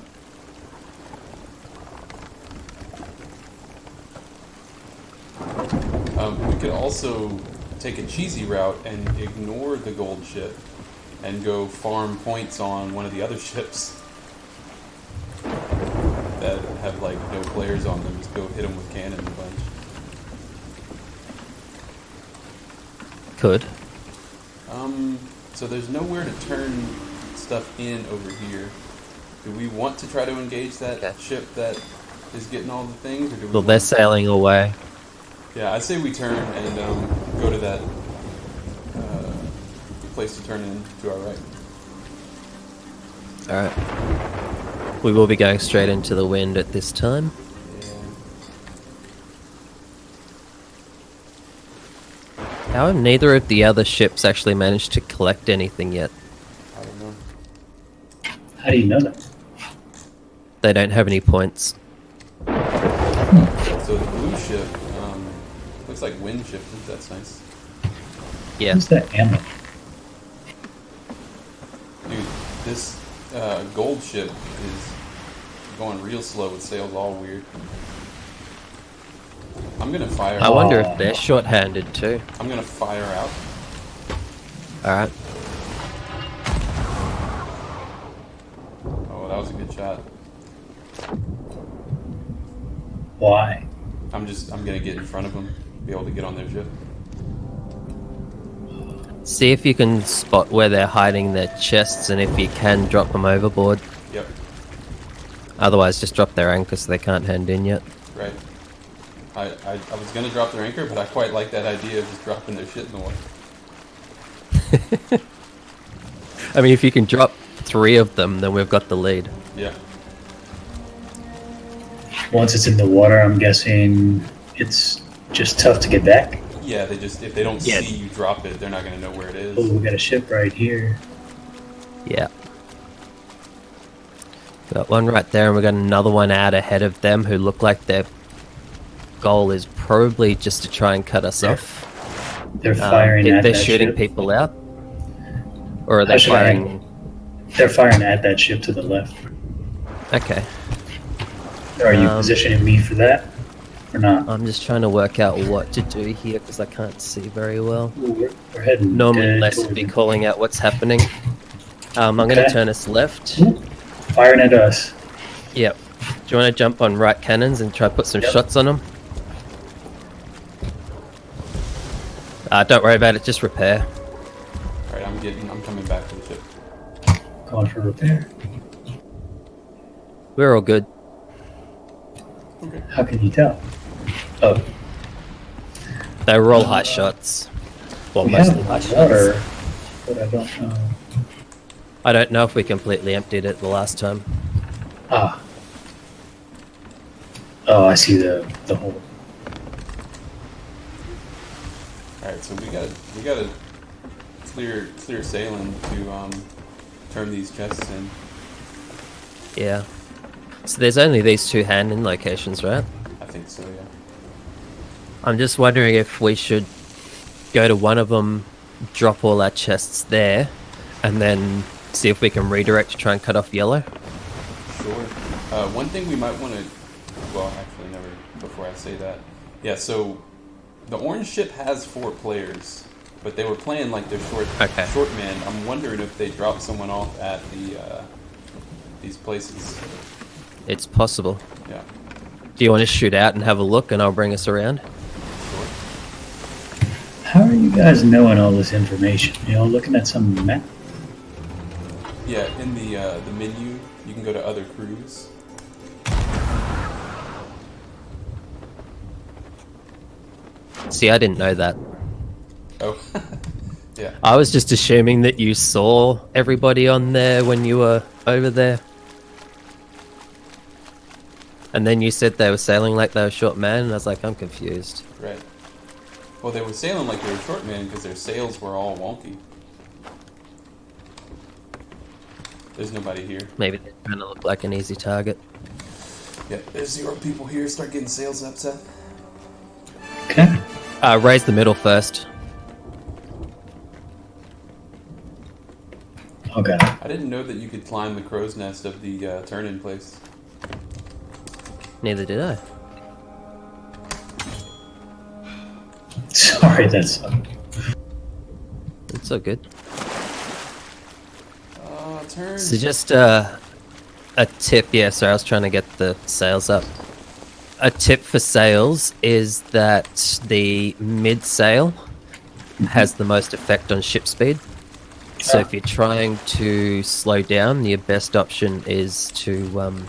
We could also take a cheesy route and ignore the gold ship and go farm points on one of the other ships that have like no players on them. Just go hit them with cannon a bunch. Could. So there's nowhere to turn stuff in over here. Do we want to try to engage that Okay. ship that is getting all the things, or do we? Well, they're want- sailing away. Yeah, I'd say we turn and go to that place to turn in to our right. Alright. We will be going straight into the wind at this time. Yeah, How have neither of the other ships actually managed to collect anything yet? I don't know. How do you know that? They don't have any points. So the blue ship looks like wind shifted. That's nice. Yeah. Who's that ammo? Dude, this gold ship is going real slow with sails all weird. I'm gonna fire. I wonder if they're short-handed too. I'm gonna fire out. Alright. Oh, that was a good shot. Why? I'm gonna get in front of them, be able to get on their ship. See if you can spot where they're hiding their chests, and if you can, drop them overboard. Yep, Otherwise, just drop their anchor so they can't hand in yet. right. I was gonna drop their anchor, but I quite like that idea of just dropping their shit in the water. I mean, if you can drop 3 of them, then we've got the lead. Yeah. Once it's in the water, I'm guessing it's just tough to get back. Yeah, if they don't Yeah. see you drop it, they're not gonna know where it is. Oh, we got a ship right here. Yeah. Got one right there, and we got another one out ahead of them who look like their goal is probably just to try and cut us They're off. They're firing at They're that shooting ship. people out? Or are How they should I- firing? They're firing at that ship to the left. Okay. Are you Um, positioning me for that or not? I'm just trying to work out what to do here because I can't see very well. Ooh, we're heading. Normally, dead Les would toward be them. calling out what's happening. I'm going to Okay. turn us left. Ooh, firing at us. Yep. Do you want to jump on right cannons and try to put some Yep. shots on them? Don't worry about it. Just repair. Alright, I'm coming back to the ship. Going for repair. We're all good. Okay. How can you tell? Oh, They were all high shots. Well, we mostly have high shots. water, but I don't know. I don't know if we completely emptied it the last time. Ah. Oh, I see the hole. Alright, so we gotta clear sailing to turn these chests in. Yeah. So there's only these 2 hand-in locations, right? I think so, yeah. I'm just wondering if we should go to one of them, drop all our chests there, and then see if we can redirect to try and cut off yellow. Sure. One thing we might want to, well, actually, never. Before I say that, yeah. So the orange ship has 4 players, but they were playing like they're short man. I'm wondering if they dropped someone off at these places. It's possible. Yeah. Do you want to shoot out and have a look, and I'll bring us around? Sure. How are you guys knowing all this information? You know, looking at some map? Yeah. In the menu, you can go to other crews. See, I didn't know that. Oh. Yeah. I was just assuming that you saw everybody on there when you were over there. And then you said they were sailing like they were short man, and I was like, I'm confused. Right. Well, they were sailing like they were short man because their sails were all wonky. There's nobody here. Maybe they're trying to look like an easy target. Yeah, there's 0 people here. Start getting sails up, Seth. Okay. Raise the middle first. Okay. I didn't know that you could climb the crow's nest of the turn-in place. Neither did I. Sorry, that's It's so good. Turn. So just a tip, yeah, sorry, I was trying to get the sails up. A tip for sails is that the mid sail has the most effect on ship speed. So if you're trying to slow down, your best option is to Bring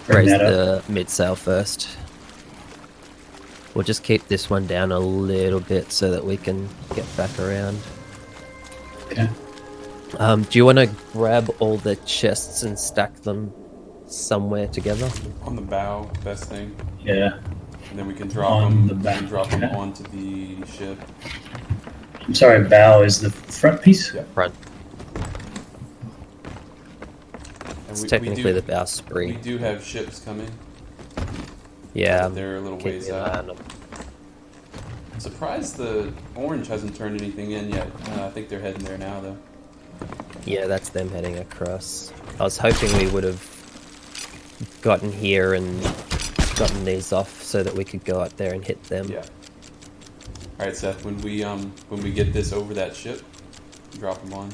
raise that the mid sail first. We'll just keep this one down a little bit so that we can get back around. okay. Do you want to grab all the chests and stack them somewhere together? On the bow, best thing. Yeah. And then we can drop On them. the We back, can drop them okay. onto the ship. I'm sorry, bow is the front piece? Yeah. Front. It's we technically do- the We bowsprit. do have ships coming. Yeah, but they're a little keeping ways an eye out. on them. I'm surprised the orange hasn't turned anything in yet. I think they're heading there now, though. Yeah, that's them heading across. I was hoping we would have gotten here and gotten these off so that we could go out there and hit them. Yeah. All right, Seth. When we get this over that ship, drop them on.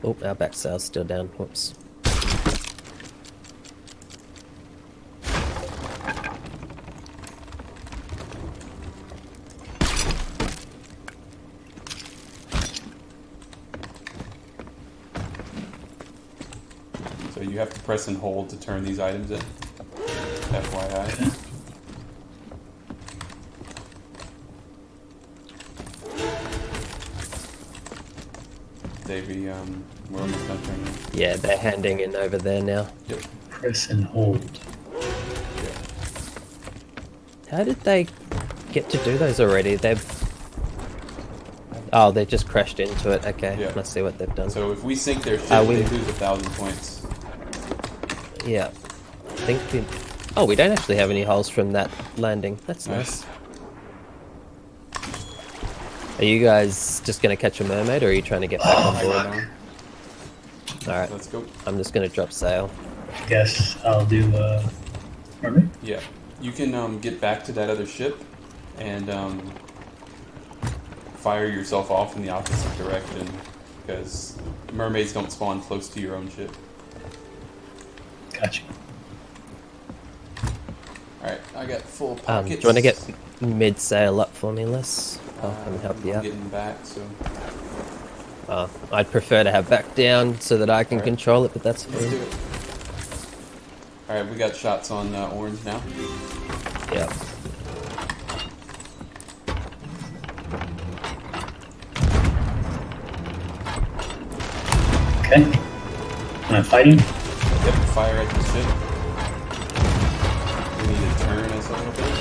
Oh, our back sail's still down. Whoops. So you have to press and hold to turn these items in. FYI. Davey, we're almost done turning. Yeah, they're handing in over there now. Yep. Press and hold. Yeah. How did they get to do those already? They've... Oh, they just crashed into it. Okay, Yeah. I see what they've done. So if we sink their ship, we- they lose 1,000 points. Yeah. I think we... Oh, we don't actually have any holes from that landing. That's nice. Are you guys just going to catch a mermaid, or are you trying to get back on board? Right on. Alright, Let's go. I'm just going to drop sail. I guess I'll do mermaid. Yeah. You can get back to that other ship and fire yourself off in the opposite direction, because mermaids don't spawn close to your own ship. Gotcha. Alright, I got full Do pockets. you want to get mid-sail up for me, Les? I'll come and help you I'm out. getting back, so I'd prefer to have back down so that I can Alright. control it, but that's let's do fine. it. Alright, we got shots on orange now. Yeah. Okay. Am I fighting? Yep, fire at the ship. We need to turn us a little bit.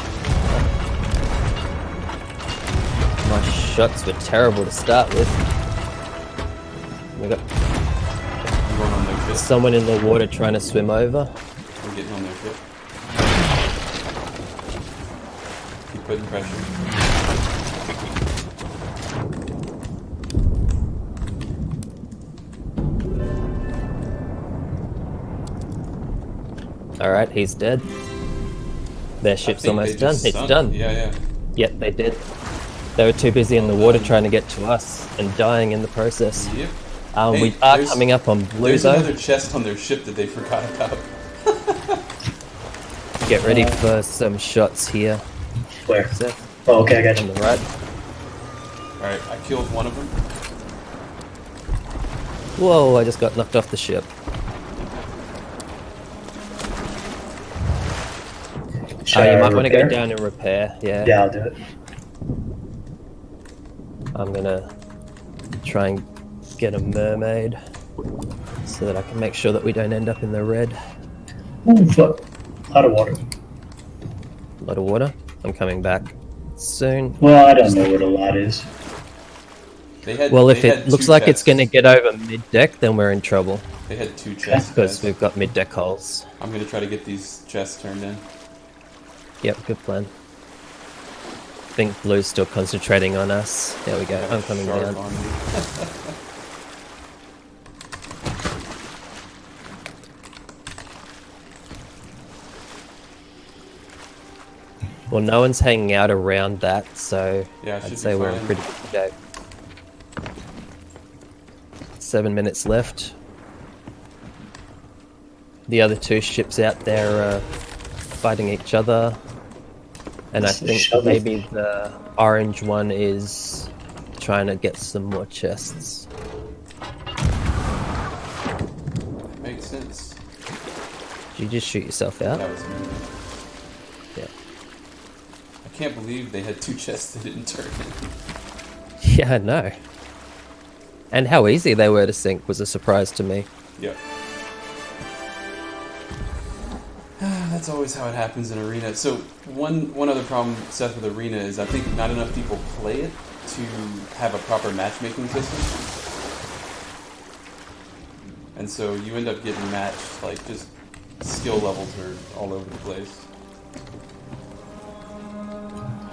My shots were terrible to start with. We got I'm going on their ship. someone in the water trying to swim over. We're getting on their ship. Keep putting pressure. Alright, he's dead. Their I ship's think almost they done. just It's sunk. done. Yeah, yeah. Yep, they did. They were too busy in the water trying to get to us and dying in the process. Yep. We Hey, are there's- coming up on blue There's though. another chest on their ship that they forgot about. Get ready for some shots here. Where? Seth, Oh, okay, I got on you. the right. Alright, I killed one of them. Whoa, I just got knocked off the ship. Should You I might want to go repair? down and repair. Yeah. Yeah, I'll do it. I'm gonna try and get a mermaid so that I can make sure that we don't end up in the red. Ooh, fuck. A lot of water. A lot of water. I'm coming back soon. Well, I don't know what a lot is. They had, Well, if they it had looks two like it's chests. going to get over mid-deck, then we're in trouble They had two chests. because guys. we've got mid-deck holes. I'm gonna try to get these chests turned in. Yep, good plan. I think blue's still concentrating on us. There we go. Got a I'm coming shark down. on me. Well, no one's hanging out around that, so Yeah, it should I'd be say we're in fine. pretty good shape. 7 minutes left. The other two ships out there are fighting each other. And I What's the think shovel? maybe the orange one is trying to get some more chests. Makes sense. Did you just shoot yourself out? That was me. Yeah. I can't believe they had two chests that didn't turn in. Yeah, I know. And how easy they were to sink was a surprise to me. Yep. That's that's always how it happens in Arena. So one other problem, Seth, with Arena is I think not enough people play it to have a proper matchmaking system. And so you end up getting matched, like, just skill levels are all over the place.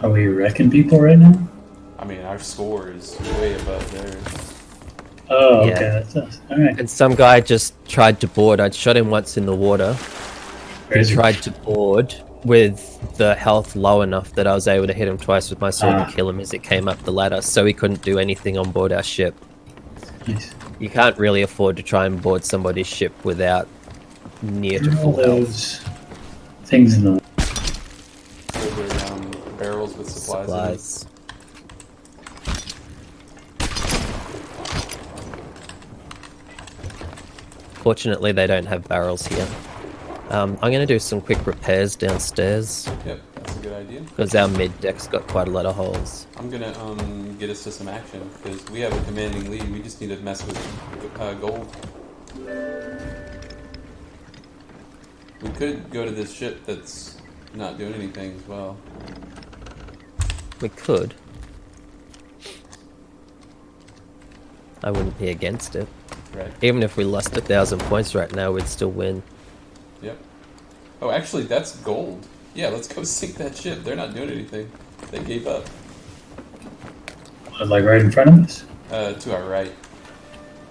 Are we wrecking people right now? I mean, our score is way above theirs. Oh, Yeah. okay, that's us. All right. And some guy just tried to board. I'd shot him once in the water. Where He is he? tried to board with the health low enough that I was able to hit him twice with my sword and kill him as it came up the ladder, so he couldn't do anything on board our ship. Nice. You can't really afford to try and board somebody's ship without near to All full health. those things in the Those are barrels with supplies in them. Supplies. Fortunately, they don't have barrels here. I'm going to do some quick repairs downstairs Yep, that's a good idea. because our mid deck's got quite a lot of holes. I'm gonna get us to some action because we have a commanding lead. We just need to mess with gold. We could go to this ship that's not doing anything as well. We could. I wouldn't be against it. Right. Even if we lost 1,000 points right now, we'd still win. Yep. Oh, actually, that's gold. Yeah, let's go sink that ship. They're not doing anything. They gave up. like right in front of us. To our right,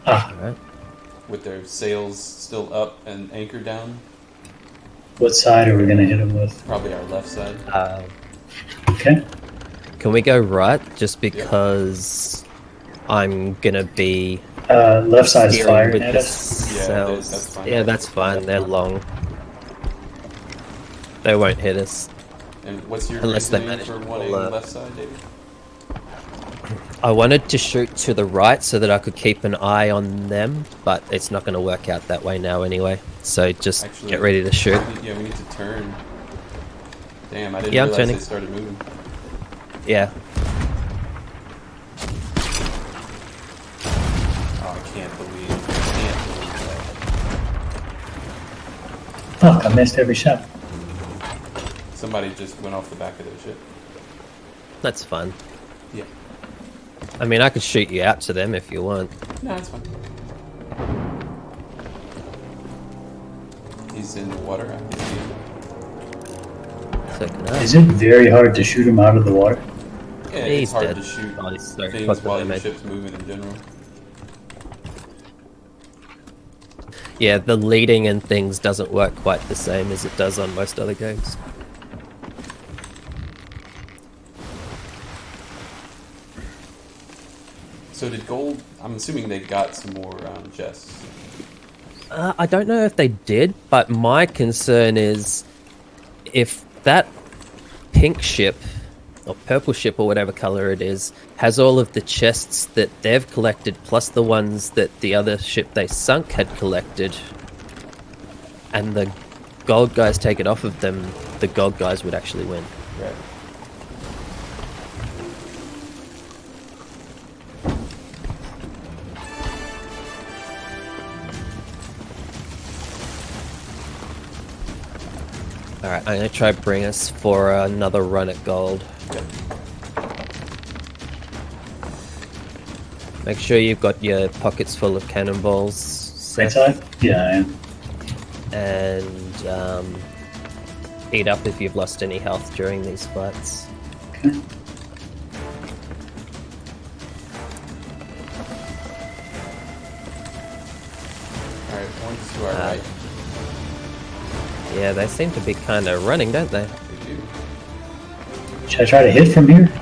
Ah, Alright. with their sails still up and anchored down. what side are we gonna hit them with? Probably our left side. Okay. Can we go right? Just because I'm gonna be Left side is steering firing with at the us. Yeah, cells. that's fine. Yeah, that's fine. They're long. They won't hit us. And what's your Unless they reasoning manage for to wanting pull up. left side, David? I wanted to shoot to the right so that I could keep an eye on them, but it's not going to work out that way now anyway. So just Actually, get ready to shoot. Yeah, we need to turn. Damn, I didn't Yeah, I'm realize turning. they started moving. Yeah. Oh, I can't believe that. Fuck, I missed every shot. Somebody just went off the back of their ship. That's fun. Yeah. I mean, I could shoot you out to them if you want. No, it's fine. He's in the water. I can see him. So can I. Is it very hard to shoot him out of the water? Yeah, it's He's hard dead. to shoot Oh, he's so things fucking while your damaged. ship's moving in general. Yeah, the leading and things doesn't work quite the same as it does on most other games. So did gold? I'm assuming they got some more chests. I don't know if they did, but my concern is if that pink ship or purple ship or whatever color it is has all of the chests that they've collected plus the ones that the other ship they sunk had collected, and the gold guys take it off of them, the gold guys would actually win. Right. Alright, I'm gonna try bring us for another run at gold. Yep. Make sure you've got your pockets full of cannonballs, Right Seth, side? Yeah, I am. and eat up if you've lost any health during these fights. Okay. All right, one's to our right. Yeah, they seem to be kind of running, don't they? They do. Should I try to hit from here? Sure.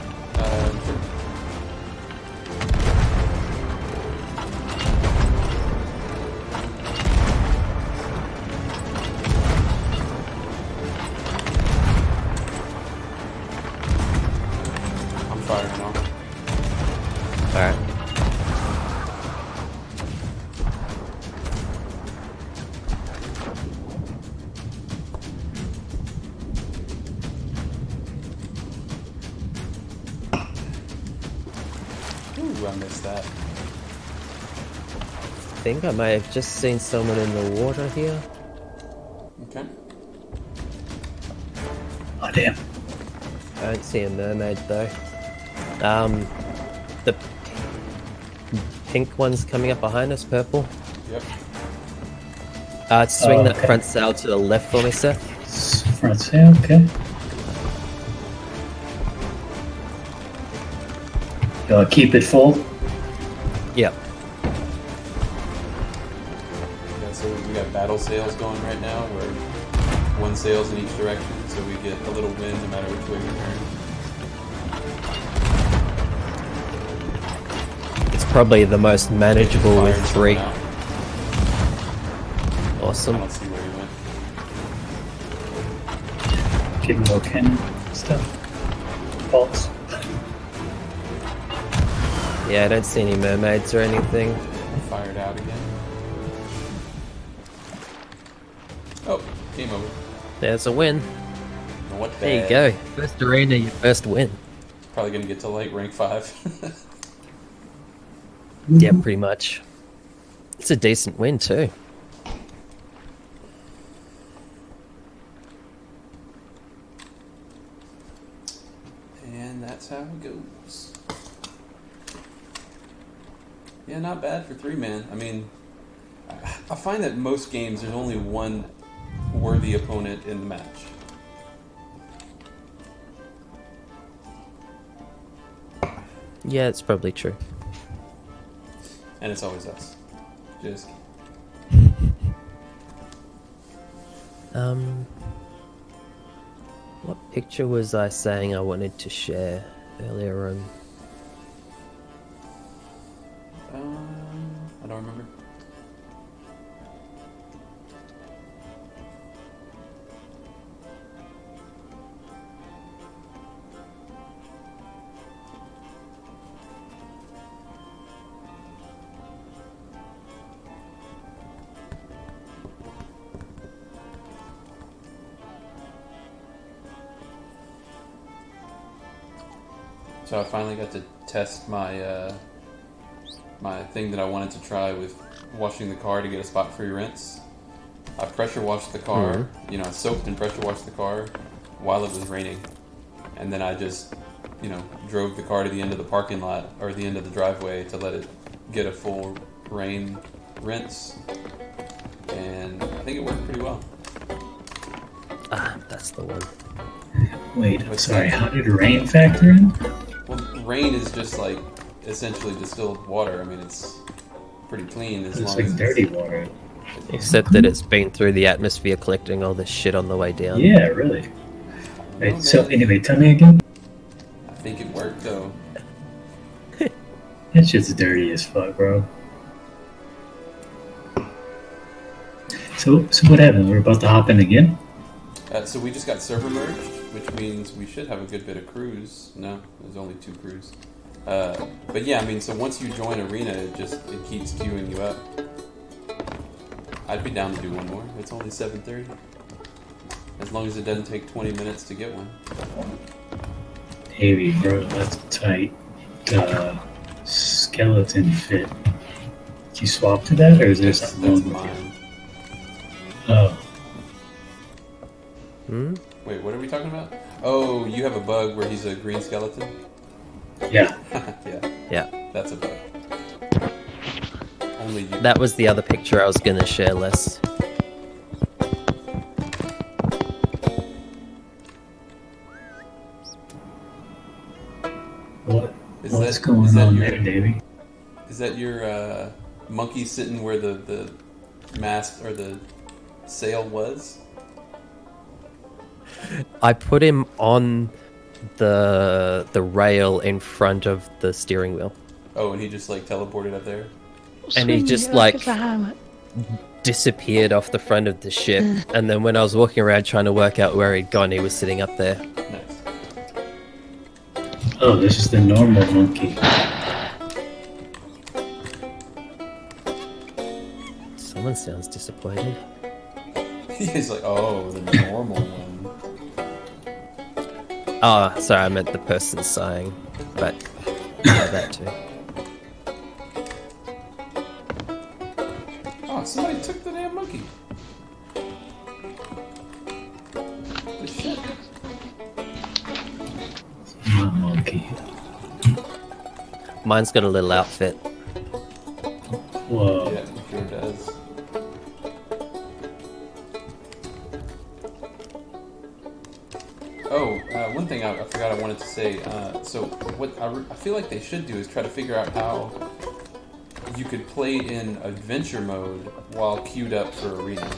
I'm firing off. Alright. Ooh, I missed that. I think I may have just seen someone in the water here. Okay. Oh, damn. I don't see a mermaid though. The pink one's coming up behind us, purple. Yep. Swing Oh, that okay. front sail to the left for me, Seth. Front sail, okay. Keep it full. Yep. Yeah, so we got battle sails going right now, where one sail's in each direction, so we get a little wind no matter which way we turn. It's probably the most manageable Fired with someone 3. out. I Awesome. don't see where he went. Getting more cannon stuff. Bolts. Yeah, I don't see any mermaids or anything. Fired out again. Oh, game over. There's a win. What There you bad. go. First arena, your first win. Probably gonna get to like rank 5. Yeah, pretty much. It's a decent win too. And that's how it goes. Yeah, not bad for 3 man. I mean, I find that most games there's only one worthy opponent in the match. Yeah, it's probably true. And it's always us. Just What picture was I saying I wanted to share earlier on? I don't remember. So I finally got to test my my thing that I wanted to try with washing the car to get a spot-free rinse. I pressure washed the car, you know, I soaked and pressure washed the car while it was raining. And then I just, you know, drove the car to the end of the parking lot or the end of the driveway to let it get a full rain rinse. And I think it worked pretty well. Ah, that's the one. Wait, I'm What's sorry. that? How did rain factor in? Well, rain is just like essentially distilled water. I mean, it's pretty clean as It's long like as dirty water. Except that it's been through the atmosphere collecting all this shit on the way down. Yeah, really. Well, Right, so man, anyway, tell me again. I think it worked though. That shit's dirty as fuck, bro. So what happened? We're about to hop in again? So we just got server merged, which means we should have a good bit of crews. No, there's only 2 crews. But yeah, I mean, so once you join arena, it keeps queuing you up. I'd be down to do one more. It's only 7:30. As long as it doesn't take 20 minutes to get one. Davey, bro, that's tight. Skeleton fit. Did you swap to that, or is there That's something wrong with mine. you? Oh, Hmm? Wait, what are we talking about? Oh, you have a bug where he's a green skeleton? yeah. Yeah, Yeah. that's a bug. Only you. That was the other picture I was gonna share, Les. Is What's that- going is that on your- there, Davey? Is that your monkey sitting where the mast or the sail was? I put him on the rail in front of the steering wheel, Oh, and he just like teleported up there? and he just like disappeared off the front of the ship. And then when I was walking around trying to work out where he'd gone, he was sitting up there. Nice. Oh, this is the normal monkey. Someone sounds disappointed. He's like, oh, the normal one. Oh, sorry, I meant the person sighing, but yeah, that too. Oh, somebody took the damn monkey. Good shit. Mine's got a little outfit. Whoa. Yeah, it sure does. Oh, one thing I forgot I wanted to say. So what I feel like they should do is try to figure out how you could play in adventure mode while queued up for arena.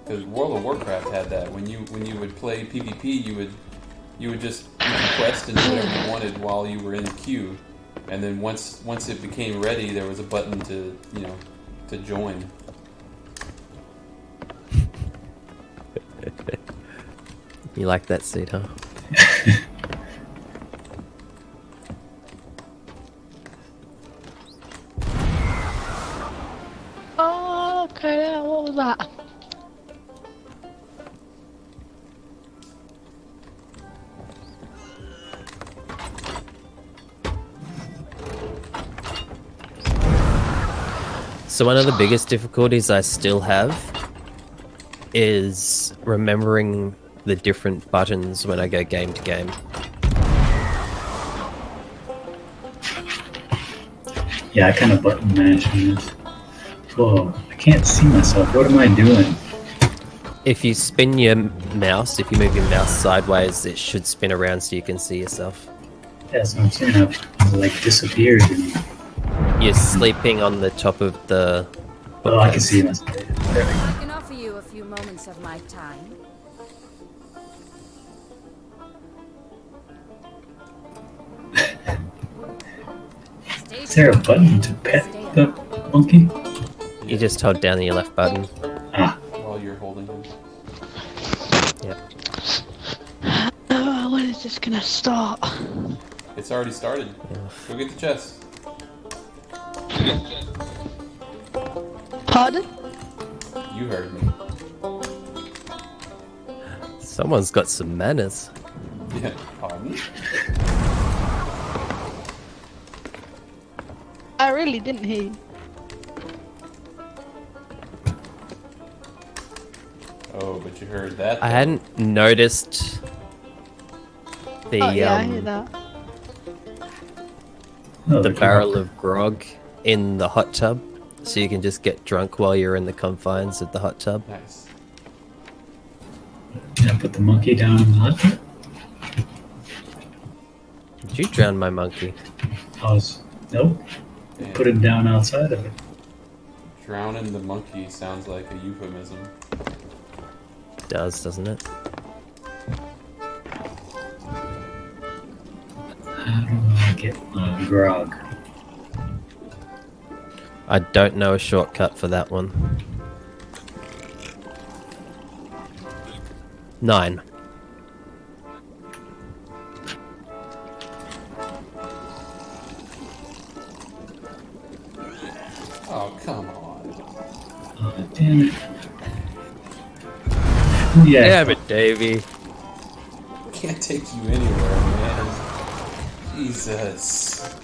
Because World of Warcraft had that. When you would play PvP, you could quest and do whatever you wanted while you were in the queue, and then once it became ready, there was a button to join. You like that seat, huh? Oh, okay, what was that? So one of the biggest difficulties I still have is remembering the different buttons when I go game to game. Yeah, I kind of button mash on this. Whoa, I can't see myself. What am I doing? If you spin your mouse, if you move your mouse sideways, it should spin around so you can see yourself. That's what I'm saying. I've like disappeared. And... You're sleeping on the top of the... Oh, I can see myself. There we go. I can offer you a few moments of my time. Is there a button to pet the monkey? You just hold down your left button. Ah, While you're holding him. Yeah. When is this gonna start? It's already started. Go get the chest. Pardon? You heard me. Someone's got some manners. Yeah, pardon? I really didn't hear you. Oh, but you heard that. I hadn't noticed the Oh yeah, I hear that. oh, the they come barrel up. of grog in the hot tub, so you can just get drunk while you're in the confines of the hot tub. Nice. Can I put the monkey down in the hot tub? Did you drown my monkey? Nope. Damn. Put him down outside of it. Drowning the monkey sounds like a euphemism. Does, doesn't it? How do I get my grog? I don't know a shortcut for that one. 9. Oh, come on. Oh, damn it. Yeah. Damn it, Davey. Can't take you anywhere, man. Jesus.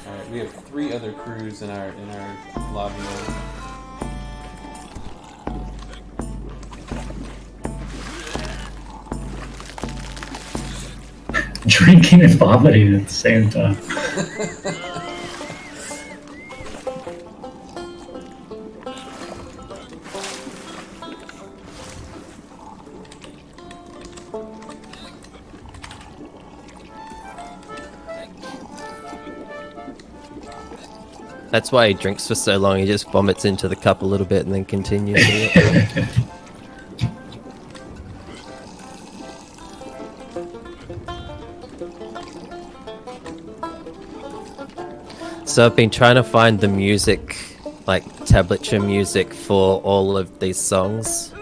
Alright, we have 3 other crews in our lobby now. Drinking and vomiting at the same time. That's why he drinks for so long. He just vomits into the cup a little bit and then continues with it. So I've been trying to find the music, like tablature music for all of these songs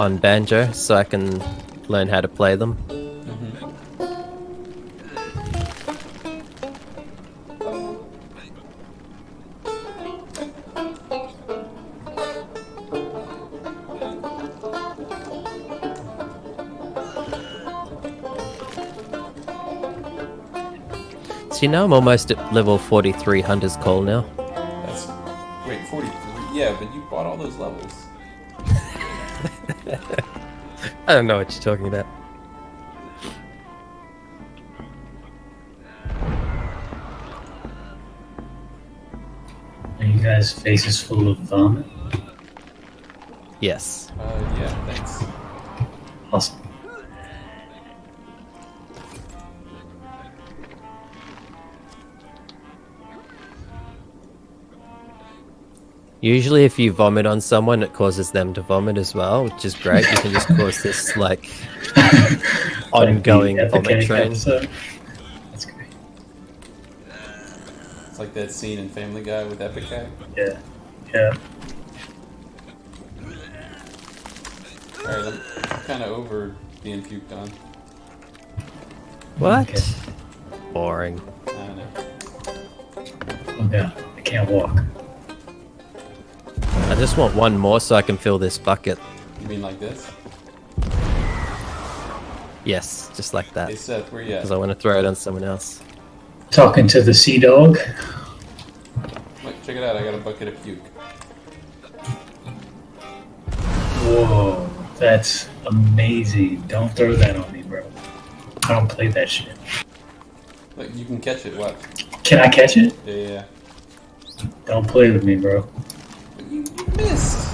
on banjo so I can learn how to play them. See, now I'm almost at level 43 Hunter's Call now. That's... Wait, 43? Yeah, but you bought all those levels. I don't know what you're talking about. Are you guys' faces full of vomit? Yes. Yeah, thanks. Awesome. Usually, if you vomit on someone, it causes them to vomit as well, which is great. You can just cause this like ongoing Like the vomit Epic train. episode. That's great. It's like that scene in Family Guy with Epicac. Yeah. Yeah. Alright, I'm kind of over being puked on. What? Okay. Boring. I don't know. Oh yeah. I can't walk. I just want one more so I can fill this bucket. You mean like this? Yes, just like that. Hey Seth, where you at? Because I want to throw it on someone else. Talking to the sea dog. Look, check it out, I got a bucket of puke. Whoa, that's amazing. Don't throw that on me, bro. I don't play that shit. Look, you can catch it, what? Can I catch it? Yeah. Don't play with me, bro. You missed!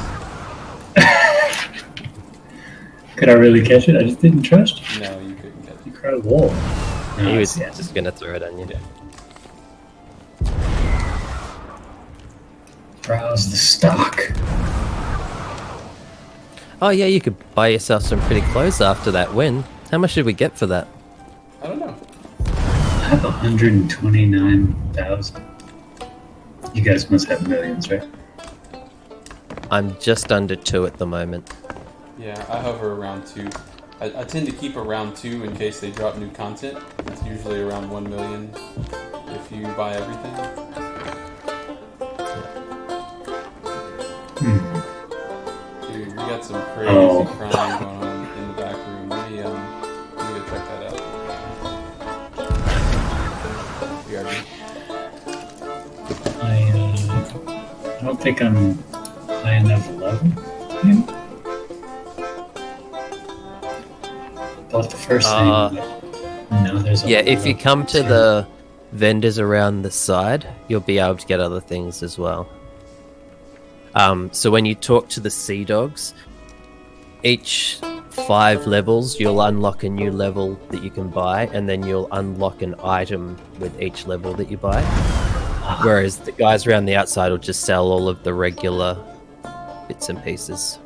Could I really catch it? I just didn't trust you. No, you couldn't catch You cried wolf. No, He was yes. just going to throw it on you. Yeah. Browse the stock. Oh, yeah, you could buy yourself some pretty clothes after that win. How much did we get for that? I don't know. I have 129,000. You guys must have millions, right? I'm just under 2 at the moment. Yeah, I hover around 2. I tend to keep around 2 in case they drop new content. It's usually around 1 million if you buy everything. Dude, we got some crazy crime going on in the back room. Let me go check that out. BRB. I don't think I'm high enough level. Maybe? Bought the first thing. but No, there's a Yeah, lot if you of- come to the vendors around the side, you'll be able to get other things as well. So when you talk to the Sea Dogs, each 5 levels, you'll unlock a new level that you can buy, and then you'll unlock an item with each level that you buy. Whereas the guys around the outside will just sell all of the regular bits and pieces.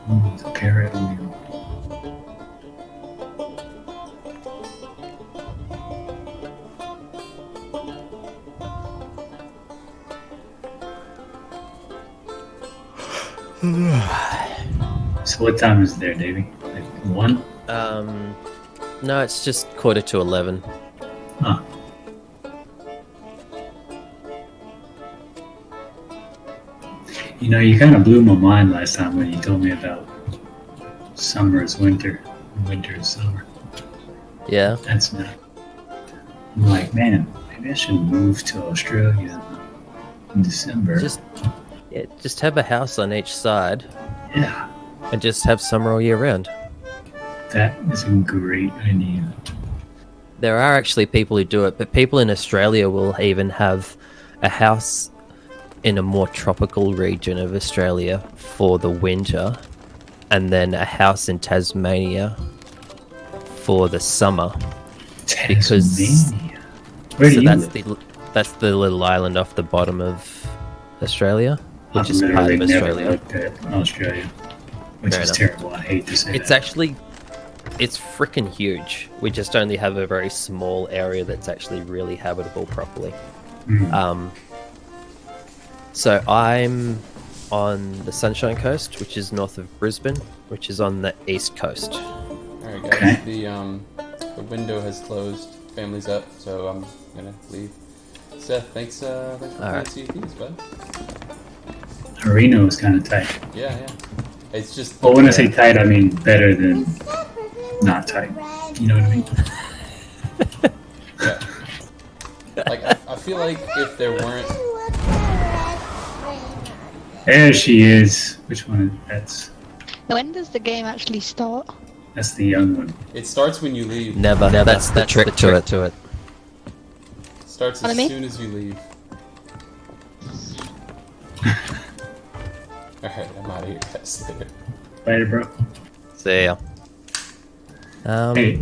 Oh, the parrot wheel. So what time is it there, Davey? Like 1? No, it's just 11:45. Huh. You know, you kind of blew my mind last time when you told me about summer is winter, and winter is summer. Yeah. That's not. I'm like, man, maybe I should move to Australia in December. Just have a house on each side Yeah, and just have summer all year round. that is a great idea. There are actually people who do it, but people in Australia will even have a house in a more tropical region of Australia for the winter, and then a house in Tasmania for the summer. Because- Tasmania. Where do So you that's live? that's the little island off the bottom of Australia, which I've is part literally of never Australia. looked at Australia, which Fair is enough. terrible. I hate to say It's that. actually, it's freaking huge. We just only have a very small area that's actually really habitable properly. Mhm. So I'm on the Sunshine Coast, which is north of Brisbane, which is on the east coast. Alright guys, Okay. the window has closed. Family's up, so I'm gonna leave. Seth, thanks for playing Alright. Sea of Thieves, bud. Arena was kind of tight. Yeah, yeah. It's just But when I say tight, I mean better than not tight. You know what I mean? yeah. Like I feel like if there weren't There she is. Which one? When does the game actually start? That's the young one. it starts when you leave. Never. That's the trick to it. It starts Follow as me? soon as you leave. Alright, I'm out of here guys. Later. Later, bro. See ya. Hey,